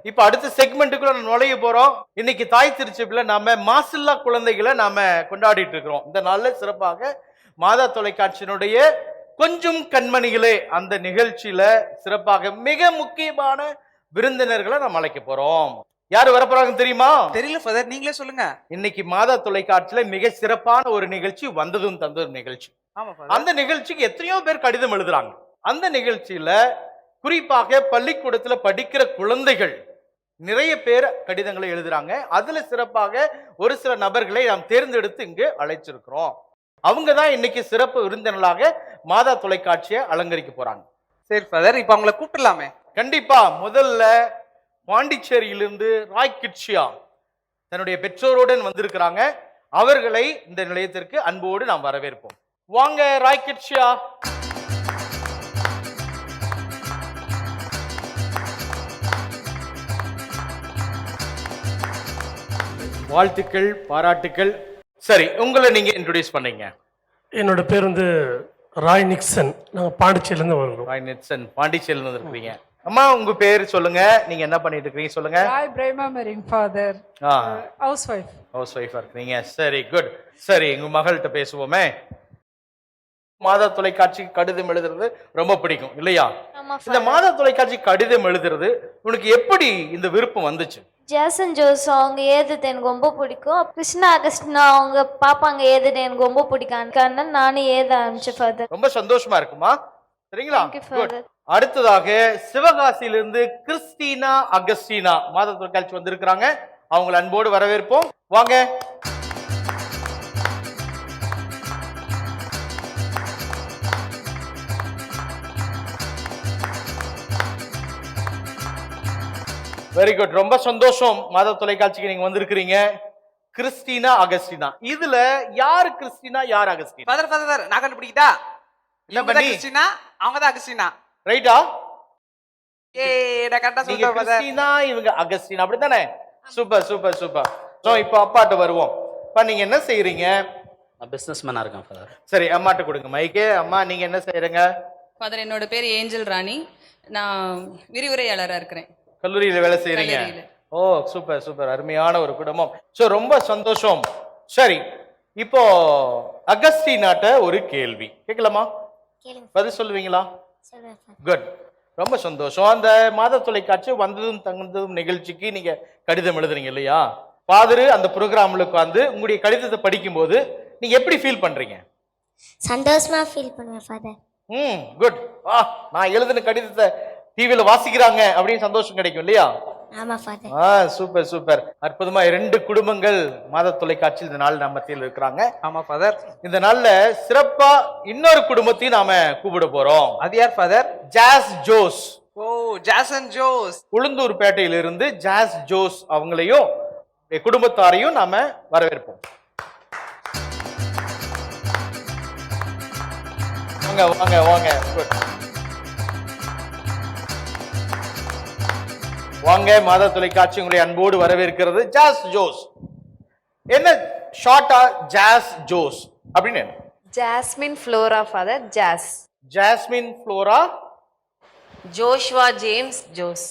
Speaker 5: இப்ப அடுத்த செக்மெண்ட்டுக்குள்ள நுழைய போறோம். இன்னைக்கு தாய் திருச்சபையில நாம மாசில்லா குழந்தைகளை நாம கொண்டாடிட்டு இருக்கிறோம். இந்த நாள்ல சிறப்பாக மாதா தொலைக்காட்சியினுடைய கொஞ்சம் கண்மணிகளே அந்த நிகழ்ச்சியில சிறப்பாக மிக முக்கியமான விருந்தினர்களை நாம் அழைக்க போறோம். யாரு வரப்போறாங்க தெரியுமா?
Speaker 1: தெரியல ஃபாதர், நீங்களே சொல்லுங்க.
Speaker 5: இன்னைக்கு மாதா தொலைக்காட்சியில மிக சிறப்பான ஒரு நிகழ்ச்சி, வந்ததும் தந்ததும் நிகழ்ச்சி.
Speaker 1: ஆமா ஃபாதர்.
Speaker 5: அந்த நிகழ்ச்சிக்கு எத்தனையோ பேர் கடிதம் எழுதுறாங்க. அந்த நிகழ்ச்சியில குறிப்பாக பள்ளிக்கூடத்துல படிக்கிற குழந்தைகள் நிறைய பேர் கடிதங்களை எழுதுறாங்க. அதுல சிறப்பாக ஒரு சில நபர்களை நாம் தேர்ந்தெடுத்து இங்கு அழைச்சிருக்கிறோம். அவங்க தான் இன்னைக்கு சிறப்பு விருந்தினர்களாக மாதா தொலைக்காட்சியை அலங்கரிக்க போறாங்க.
Speaker 1: சரி ஃபாதர், இப்ப அவங்கள கூப்பிடலாமே?
Speaker 5: கண்டிப்பா. முதல்ல பாண்டிச்சேரியிலிருந்து ராய் கிட்சியா தன்னுடைய பெற்றோருடன் வந்திருக்கிறாங்க. அவர்களை இந்த நிலையத்திற்கு அன்போடு நாம் வரவேற்போம். வாங்க ராய் கிட்சியா. வாழ்த்துக்கள், பாராட்டுக்கள். சரி, உங்களை நீங்க இன்ட்ரோடியூஸ் பண்ணீங்க.
Speaker 9: என்னோட பேர் வந்து ராய் நிக்சன். நாங்கள் பாண்டிச்சேரியிலேருந்து வருகிறோம்.
Speaker 5: ராய் நிக்சன், பாண்டிச்சேரியில இருந்து இருக்கிறீங்க. அம்மா, உங்க பேர் சொல்லுங்க, நீங்க என்ன பண்ணிட்டு இருக்கீங்க சொல்லுங்க.
Speaker 10: Roy Prema Merin father, housewife.
Speaker 5: ஹவுஸ் ஒய்ஃபா இருக்கீங்க. சரி, குட். சரி, உங்க மகள்கிட்ட பேசுவோமே. மாதா தொலைக்காட்சிக்கு கடிதம் எழுதுறது ரொம்ப பிடிக்கும் இல்லையா? இந்த மாதா தொலைக்காட்சி கடிதம் எழுதுறது உனக்கு எப்படி இந்த விருப்பம் வந்துச்சு?
Speaker 7: ஜாசன் ஜோஸ் அவங்க ஏதுது எனக்கு ரொம்ப பிடிக்கும். கிருஷ்ணா அகஸ்டினா அவங்க பாப்பாங்க ஏதுது எனக்கு ரொம்ப பிடிக்கும். நானும் ஏத ஆரம்பிச்சேன் ஃபாதர்.
Speaker 5: ரொம்ப சந்தோஷமா இருக்குமா? சரிங்களா?
Speaker 7: Thank you,
Speaker 5: Good.
Speaker 7: Father.
Speaker 5: அடுத்ததாக சிவகாசியிலிருந்து கிறிஸ்டினா அகஸ்டினா மாத தொலைக்காட்சி வந்திருக்கிறாங்க. அவங்களை அன்போடு வரவேற்போம். வாங்க. Very good. ரொம்ப சந்தோஷம் மாத தொலைக்காட்சிக்கு நீங்க வந்திருக்கிறீங்க. கிறிஸ்டினா அகஸ்டினா, இதுல யாரு கிறிஸ்டினா யார் அகஸ்டினா?
Speaker 1: ஃபாதர் ஃபாதர் நான் கண்டுபிடிக்கிட்டா?
Speaker 5: என்ன
Speaker 1: இவங்க தான்
Speaker 5: பண்ணி?
Speaker 1: கிறிஸ்டினா, அவங்க தான் அகஸ்டினா.
Speaker 5: ரைட்டா?
Speaker 1: ஏய் நான் கரெக்டா
Speaker 5: நீங்க
Speaker 1: சொல்றேன் ஃபாதர்.
Speaker 5: கிறிஸ்டினா இவங்க அகஸ்டினா, அப்படிதானே? Super super super. சோ இப்போ அப்பாட்ட வருவோம். அப்பா நீங்க என்ன செய்றீங்க?
Speaker 11: பிஸ்னஸ் மேனாக இருக்கேன் ஃபாதர்.
Speaker 5: சரி அம்மாட்ட கொடுங்க மைக்கே. அம்மா நீங்க என்ன செய்றீங்க?
Speaker 10: ஃபாதர் என்னோட பேர் ஏஞ்சல் ராணி. நான் விரிவுரையாளராக இருக்கிறேன்.
Speaker 5: கல்லூரியில வேலை செய்றீங்க?
Speaker 10: கல்லூரியில.
Speaker 5: ஓ சூப்பர் சூப்பர், அருமையான ஒரு குடும்பம். சோ ரொம்ப சந்தோஷம். சரி இப்போ அகஸ்டினாட்ட ஒரு கேள்வி கேட்கலாமா?
Speaker 7: கேளுங்க.
Speaker 5: பதில் சொல்லுவீங்களா?
Speaker 7: சொல்றேன் ஃபாதர்.
Speaker 5: குட். ரொம்ப சந்தோஷம். அந்த மாத தொலைக்காட்சி வந்ததும் தங்கதும் நிகழ்ச்சிக்கு நீங்க கடிதம் எழுதுறீங்க இல்லையா? ஃபாதர் அந்த ப்ரோக்ராம்ல உட்கார்ந்து உங்களுடைய கடிதத்தை படிக்கும்போது நீங்க எப்படி ஃபீல் பண்றீங்க?
Speaker 7: சந்தோஷமா ஃபீல் பண்ணுவேன் ஃபாதர்.
Speaker 5: குட். நான் எழுதின கடிதத்தை டிவியில வாசிக்கிறாங்க அப்படின்னு சந்தோஷம் கிடைக்கும் இல்லையா?
Speaker 7: ஆமா ஃபாதர்.
Speaker 5: Super super. அற்புதமா 2 குடும்பங்கள் மாத தொலைக்காட்சியில் இந்த நாள் நம்ம மத்தியில் இருக்கிறாங்க.
Speaker 1: ஆமா ஃபாதர்.
Speaker 5: இந்த நாள்ல சிறப்பா இன்னொரு குடும்பத்தையும் நாம கூப்பிட போறோம்.
Speaker 1: அது யார் ஃபாதர்?
Speaker 5: ஜாஸ் ஜோஸ்.
Speaker 1: ஓ ஜாசன் ஜோஸ்.
Speaker 5: உளுந்தூர் பேட்டையிலிருந்து ஜாஸ் ஜோஸ் அவங்களையும் குடும்பத்தாரையும் நாம வரவேற்போம். வாங்க வாங்க வாங்க. Good. வாங்க. மாத தொலைக்காட்சி உங்களை அன்போடு வரவேற்கிறது. ஜாஸ் ஜோஸ் என்ன ஷார்ட்டா? ஜாஸ் ஜோஸ் அப்படின்னு என்ன?
Speaker 10: Jasmine Flora father. Jas.
Speaker 5: Jasmine Flora.
Speaker 10: Joshua James Jos.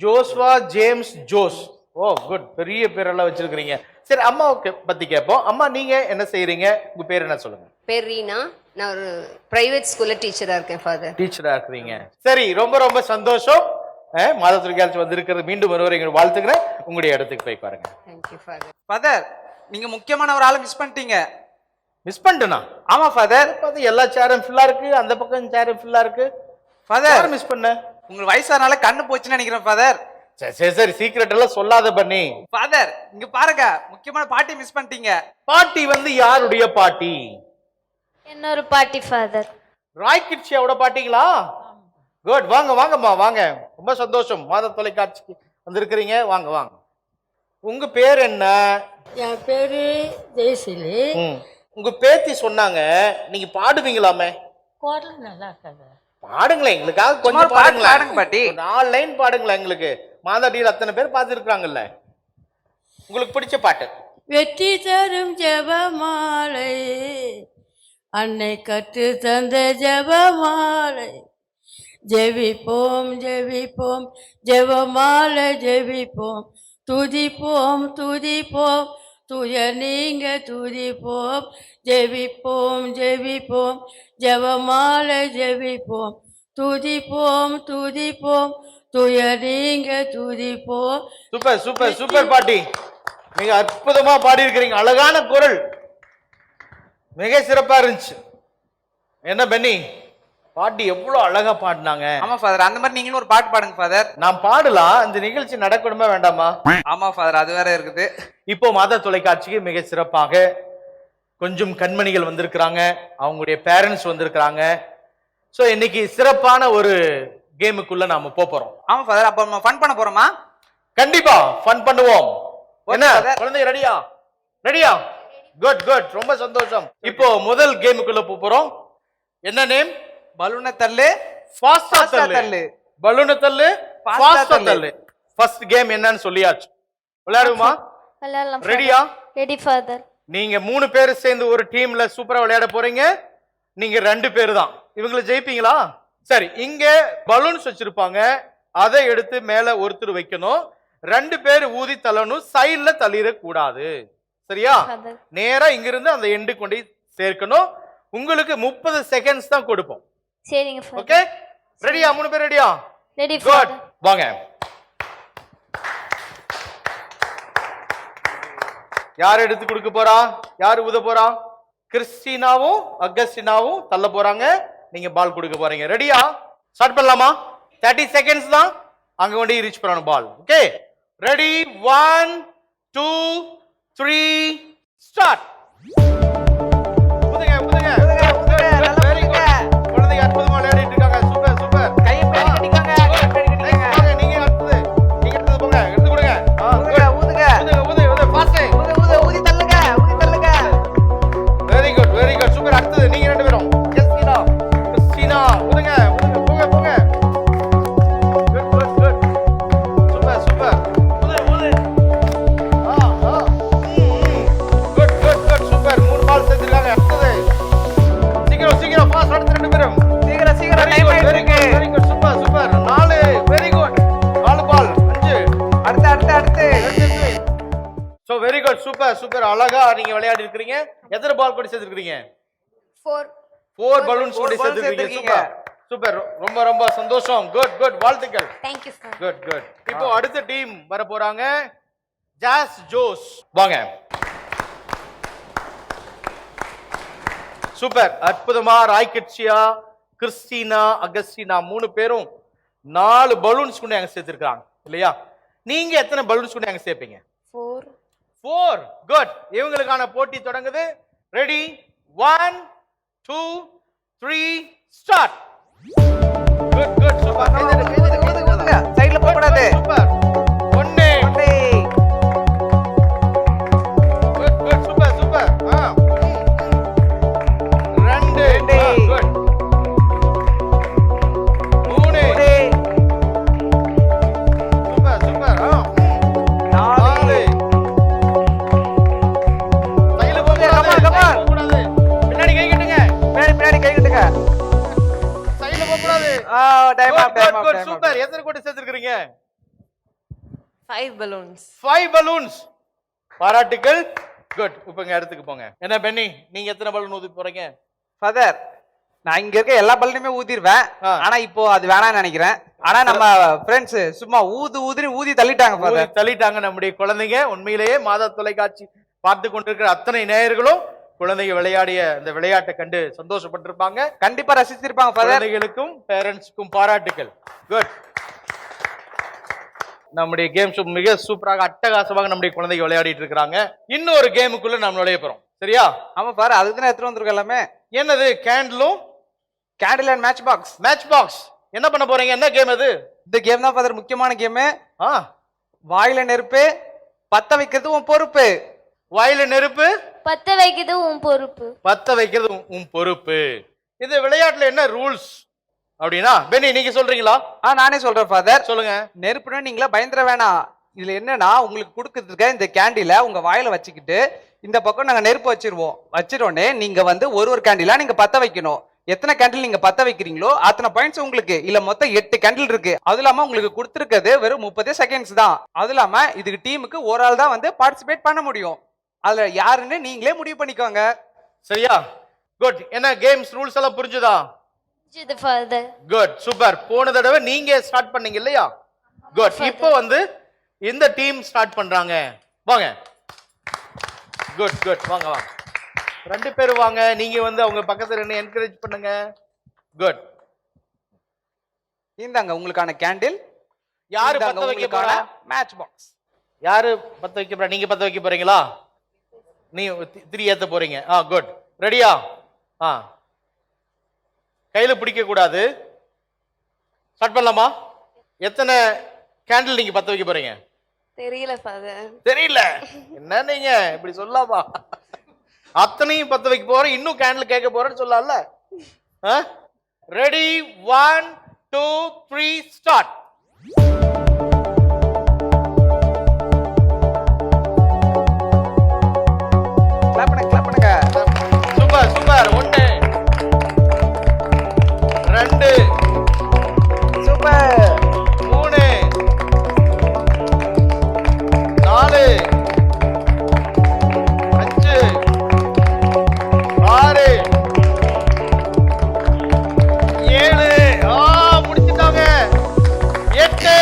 Speaker 5: Joshua James Jos. Oh good. பெரிய பேரெல்லாம் வச்சிருக்கிறீங்க. சரி அம்மாவுக்கு பத்தி கேட்போம். அம்மா நீங்க என்ன செய்றீங்க? உங்க பேர் என்ன சொல்லுங்க?
Speaker 10: பேர் ரீனா. நான் ஒரு பிரைவேட் ஸ்கூல்ல டீச்சரா இருக்கேன் ஃபாதர்.
Speaker 5: டீச்சரா இருக்கிறீங்க. சரி ரொம்ப ரொம்ப சந்தோஷம். மாத தொலைக்காட்சி வந்திருக்கிறது மீண்டும் ஒருவரை வாழ்த்துக்கிறேன். உங்களுடைய இடத்துக்கு போய் பாருங்க.
Speaker 10: Thank you father.
Speaker 1: ஃபாதர் நீங்க முக்கியமான ஒரு ஆளை மிஸ் பண்ணிட்டீங்க.
Speaker 5: மிஸ் பண்ணிட்டேனா?
Speaker 1: ஆமா ஃபாதர்.
Speaker 5: பார்த்து எல்லா சேரும் ஃபுல்லா இருக்கு, அந்த பக்கம் சேரும் ஃபுல்லா இருக்கு.
Speaker 1: ஃபாதர்
Speaker 5: மிஸ் பண்ண
Speaker 1: உங்களுக்கு வயசானால கண்ணு போச்சுன்னு நினைக்கிறேன் ஃபாதர்.
Speaker 5: சரி சரி சரி, சீக்கிரட் எல்லாம் சொல்லாத பண்ணி.
Speaker 1: ஃபாதர் இங்க பாருங்க, முக்கியமான பாட்டி மிஸ் பண்ணிட்டீங்க.
Speaker 5: பாட்டி வந்து யாருடைய பாட்டி?
Speaker 7: இன்னொரு பாட்டி ஃபாதர்.
Speaker 5: ராய் கிட்சியாவோட பாட்டிங்களா? குட். வாங்க வாங்கம்மா வாங்க. ரொம்ப சந்தோஷம். மாத தொலைக்காட்சிக்கு வந்திருக்கிறீங்க. வாங்க வாங்க. உங்க பேர் என்ன?
Speaker 10: என் பேரு ஜெயசிலி.
Speaker 5: உங்க பேத்தி சொன்னாங்க நீங்க பாடுவீங்களாமே.
Speaker 10: குரல் நல்லா இருக்காது.
Speaker 5: பாடுங்களேன் எங்களுக்காக கொஞ்சம்
Speaker 1: பாட்டு
Speaker 5: பாடுங்களேன்.
Speaker 1: பாடுங்க பாட்டி.
Speaker 5: 4 லைன் பாடுங்களேன் எங்களுக்கு. மாதாடியில் அத்தனை பேர் பார்த்துருக்காங்கல்ல. உங்களுக்கு பிடிச்ச பாட்டு.
Speaker 10: வெற்றி தரும் ஜெபமாலை, அன்னை கற்று தந்த ஜெபமாலை, ஜெபிப்போம் ஜெபிப்போம் ஜெபமாலை ஜெபிப்போம், துதிப்போம் துதிப்போம் துய நீங்க துதிப்போம், ஜெபிப்போம் ஜெபிப்போம் ஜெபமாலை ஜெபிப்போம், துதிப்போம் துதிப்போம் துய நீங்க துதிப்போம்.
Speaker 5: சூப்பர் சூப்பர் சூப்பர் பாட்டி. மிக அற்புதமா பாடி இருக்கிறீங்க. அழகான குரல், மிக சிறப்பா இருந்துச்சு. என்ன பென்னி, பாட்டி எவ்வளவு அழகா பாடினாங்க.
Speaker 1: ஆமா ஃபாதர், அந்த மாதிரி நீங்களும் ஒரு பாட்டு பாடுங்க ஃபாதர்.
Speaker 5: நான் பாடலாம். இந்த நிகழ்ச்சி நடக்கணுமா வேண்டாமா?
Speaker 1: ஆமா ஃபாதர், அது வேற இருக்குது.
Speaker 5: இப்போ மாத தொலைக்காட்சிக்கு மிக சிறப்பாக கொஞ்சம் கண்மணிகள் வந்திருக்கிறாங்க, அவங்களுடைய பேரண்ட்ஸ் வந்திருக்கிறாங்க. ஸோ இன்னைக்கு சிறப்பான ஒரு கேமுக்குள்ள நாம போறோம்.
Speaker 1: ஆமா ஃபாதர், அப்ப நம்ம ஃபன் பண்ண போறோமா?
Speaker 5: கண்டிப்பா ஃபன் பண்ணுவோம். என்ன
Speaker 1: father.
Speaker 5: குழந்தை ரெடியா? ரெடியா? குட் குட், ரொம்ப சந்தோஷம். இப்போ முதல் கேமுக்குள்ள போறோம். என்ன நேம்?
Speaker 1: பலூன தள்ளு
Speaker 5: ஃபாஸ்டா தள்ளு. பலூன தள்ளு ஃபாஸ்டா தள்ளு. ஃபர்ஸ்ட் கேம் என்னன்னு சொல்லியாச்சு. விளையாடுவோமா?
Speaker 7: விளையாடலாம்.
Speaker 5: ரெடியா?
Speaker 7: Ready father.
Speaker 5: நீங்க 3 பேர் சேர்ந்து ஒரு டீம்ல சூப்பரா விளையாட போறீங்க. நீங்க 2 பேர் தான். இவங்களை ஜெயிப்பீங்களா? சரி, இங்க பலூன்ஸ் வச்சிருப்பாங்க, அதை எடுத்து மேல ஒருத்தர் வைக்கணும். 2 பேர் ஊதி தள்ளணும், சைட்ல தள்ளிட கூடாது. சரியா? நேரா இங்க இருந்து அந்த எண்டு கொண்டு சேர்க்கணும். உங்களுக்கு 30 செகண்ட்ஸ் தான் கொடுப்போம்.
Speaker 7: சரிங்க ஃபாதர்.
Speaker 5: ஓகே, ரெடியா? 3 பேர் ரெடியா?
Speaker 7: Ready
Speaker 5: good,
Speaker 7: father.
Speaker 5: வாங்க. யார் எடுத்து கொடுக்க போறா? யார் ஊத போறா? கிறிஸ்டினாவும் அகஸ்டினாவும் தள்ள போறாங்க. நீங்க பால் கொடுக்க போறீங்க. ரெடியா? ஸ்டார்ட் பண்ணலாமா? 30 செகண்ட்ஸ் தான். அங்க கொண்டு ரீச் பண்ணணும் பால். Okay, ready? 1 2 3 ஸ்டார்ட். ஊதுங்க ஊதுங்க வெரி குட். குழந்தைங்க அற்புதமா விளையாடிட்டு இருக்காங்க. Super super.
Speaker 1: கையை பின்னாடி கட்டிக்கோங்க, கையை பின்னாடி கட்டிக்கோங்க.
Speaker 5: நீங்க அடுத்தது போங்க, எடுத்து கொடுங்க.
Speaker 1: ஊதுங்க ஊதுங்க
Speaker 5: ஊது ஊது ஃபாஸ்ட்.
Speaker 1: ஊதி தள்ளுங்க, ஊதி தள்ளுங்க.
Speaker 5: Very good super. அடுத்தது நீங்க ரெண்டு பேரும். கிறிஸ்டினா ஊதுங்க ஊதுங்க போங்க போங்க. Good super super. ஊது ஊது. Good super. 3 பால் சேர்த்திருக்காங்க. அடுத்தது சீக்கிரம் ஃபாஸ்ட். அடுத்து ரெண்டு பேரும்
Speaker 1: சீக்கிரம் டைம் ஆயிருக்கு.
Speaker 5: Very good super super. 4 very good. 4 பால் 5.
Speaker 1: அடுத்து
Speaker 5: சோ வெரி குட் சூப்பர். அழகா நீங்க விளையாடி இருக்கீங்க. எத்தனை பால் கொண்டு சேர்த்திருக்கீங்க? 4 பலூன்ஸ் கொண்டு சேர்த்திருக்கீங்க. சூப்பர். ரொம்ப சந்தோஷம். குட் வாழ்த்துக்கள்.
Speaker 7: Thank you sir.
Speaker 5: குட். இப்போ அடுத்த டீம் வர போறாங்க. ஜாஸ் ஜோஸ் வாங்க. சூப்பர். அற்புதமா ராய்கட்சியா, கிறிஸ்டினா, அகஸ்டினா 3 பேரும் 4 பலூன்ஸ் கொண்டு அங்க சேர்த்திருக்காங்க இல்லையா? நீங்க எத்தனை பலூன்ஸ் கொண்டு அங்க சேர்ப்பீங்க? 4. குட். இவங்களுக்கான போட்டி தொடங்குது. ரெடி? 1 2 3 ஸ்டார்ட். Good super.
Speaker 1: ஊதுங்க. சைடுல போக கூடாது.
Speaker 5: Super. 1 good super 2 good 3 super 4 கையில போக கூடாது. பின்னாடி கை கட்டுங்க.
Speaker 1: பின்னாடி கை கட்டுங்க.
Speaker 5: சைடுல போக கூடாது.
Speaker 1: Time
Speaker 5: good super. எத்தனை கோடி சேர்த்திருக்கீங்க?
Speaker 10: 5 balloons.
Speaker 5: 5 பலூன்ஸ். பாராட்டுக்கள். குட். இப்போ இங்க இடத்துக்கு போங்க. என்ன பென்னி, நீங்க எத்தனை பலூன் ஊதி போறீங்க?
Speaker 1: ஃபாதர், நான் இங்க இருக்க எல்லா பல்லுமே ஊதிடுவேன். ஆனா இப்போ அது வேணாம்னு நினைக்கிறேன். ஆனா நம்ம ஃப்ரெண்ட்ஸ் சும்மா ஊதி தள்ளிட்டாங்க ஃபாதர்.
Speaker 5: தள்ளிட்டாங்க நம்முடைய குழந்தைங்க. உண்மையிலேயே மாதா தொலைக்காட்சி பார்த்து கொண்டிருக்கிற அத்தனை நேயர்களும் குழந்தைங்க விளையாடிய இந்த விளையாட்டை கண்டு சந்தோஷப்பட்டிருப்பாங்க.
Speaker 1: கண்டிப்பா ரசிச்சிருப்பாங்க ஃபாதர்.
Speaker 5: குழந்தைகளுக்கும் பேரண்ட்ஸ்க்கும் பாராட்டுக்கள். குட். நம்முடைய கேம்ஸ் மிக சூப்பராக அட்டகாசமாக நம்முடைய குழந்தைங்க விளையாடிட்டு இருக்காங்க. இன்னொரு கேமுக்குள்ள நம்ம நுழைய போறோம். சரியா?
Speaker 1: ஆமா ஃபாதர், அதுதான் எடுத்துட்டு வந்திருக்கோம் எல்லாமே.
Speaker 5: என்னது? Candle
Speaker 1: and match box.
Speaker 5: என்ன பண்ண போறீங்க? என்ன கேம் அது?
Speaker 1: இந்த கேம் தான் ஃபாதர் முக்கியமான கேம்.
Speaker 5: ஆ,
Speaker 1: வாயில நெருப்பு, பத்த வைக்கிறது உன் பொறுப்பு.
Speaker 5: வாயில நெருப்பு,
Speaker 7: பத்த வைக்கிறது உன் பொறுப்பு.
Speaker 5: பத்த வைக்கிறது உன் பொறுப்பு. இது விளையாட்டுல என்ன ரூல்ஸ் அப்படின்னா பெனி நீங்க சொல்றீங்களா?
Speaker 1: நானே சொல்றேன் ஃபாதர்.
Speaker 5: சொல்லுங்க.
Speaker 1: நெருப்புனா நீங்களா பயந்துட வேணாம். இதுல என்னன்னா, உங்களுக்கு கொடுக்கறதுக்கு இந்த கேண்டில உங்க வாயில வச்சுக்கிட்டு இந்த பக்கம் நாங்க நெருப்பு வச்சிருவோனே நீங்க வந்து ஒரு கேண்டிலா நீங்க பத்த வைக்கணும். எத்தனை கேண்டில் நீங்க பத்த வைக்கிறீங்களோ அத்தனை பாயிண்ட்ஸ் உங்களுக்கு. இல்ல மொத்தம் 8 கேண்டில் இருக்கு. அது இல்லாம உங்களுக்கு கொடுத்துருக்கிறது வெறும் 30 செகண்ட்ஸ் தான். அது இல்லாம இதுக்கு டீமுக்கு ஒரு ஆள் தான் வந்து பார்ட்டிசிபேட் பண்ண முடியும். அதுல யாருன்னு நீங்களே முடிவு பண்ணிக்கோங்க.
Speaker 5: சரியா? குட். என்ன கேம்ஸ் ரூல்ஸ் எல்லாம் புரிஞ்சுதா?
Speaker 7: ஃபாதர்.
Speaker 5: Good super. போன தடவை நீங்க ஸ்டார்ட் பண்ணீங்க இல்லையா? குட். இப்போ வந்து இந்த டீம் ஸ்டார்ட் பண்றாங்க. வாங்க. குட் வாங்க 2 பேர் வாங்க. நீங்க வந்து அவங்க பக்கத்துல என்ன என்கரேஜ் பண்ணுங்க. குட்.
Speaker 1: இந்தாங்க உங்களுக்கான கேண்டில்.
Speaker 5: யாரு பத்த வைக்க போறா?
Speaker 1: Match box.
Speaker 5: யாரு பத்த வைக்க போறா? நீங்க பத்த வைக்க போறீங்களா? நீ 3 ஏத்த போறீங்க. குட். ரெடியா? கையில பிடிக்க கூடாது. ஸ்டார்ட் பண்ணலாமா? எத்தனை கேண்டில் நீங்க பத்த வைக்க போறீங்க?
Speaker 10: தெரியல ஃபாதர்.
Speaker 5: தெரியல. என்ன நீங்க இப்படி சொல்லாமா? அத்தனையும் பத்த வைக்க போறேன், இன்னும் கேண்டில் கேட்க போறேன்னு சொல்லல. ரெடி? 1 2 3 ஸ்டார்ட்.
Speaker 1: கிளாப் பண்ணுங்க.
Speaker 5: சூப்பர் 1 2
Speaker 1: சூப்பர்
Speaker 5: 3 4 5 6 7 முடிச்சிட்டாங்க. 8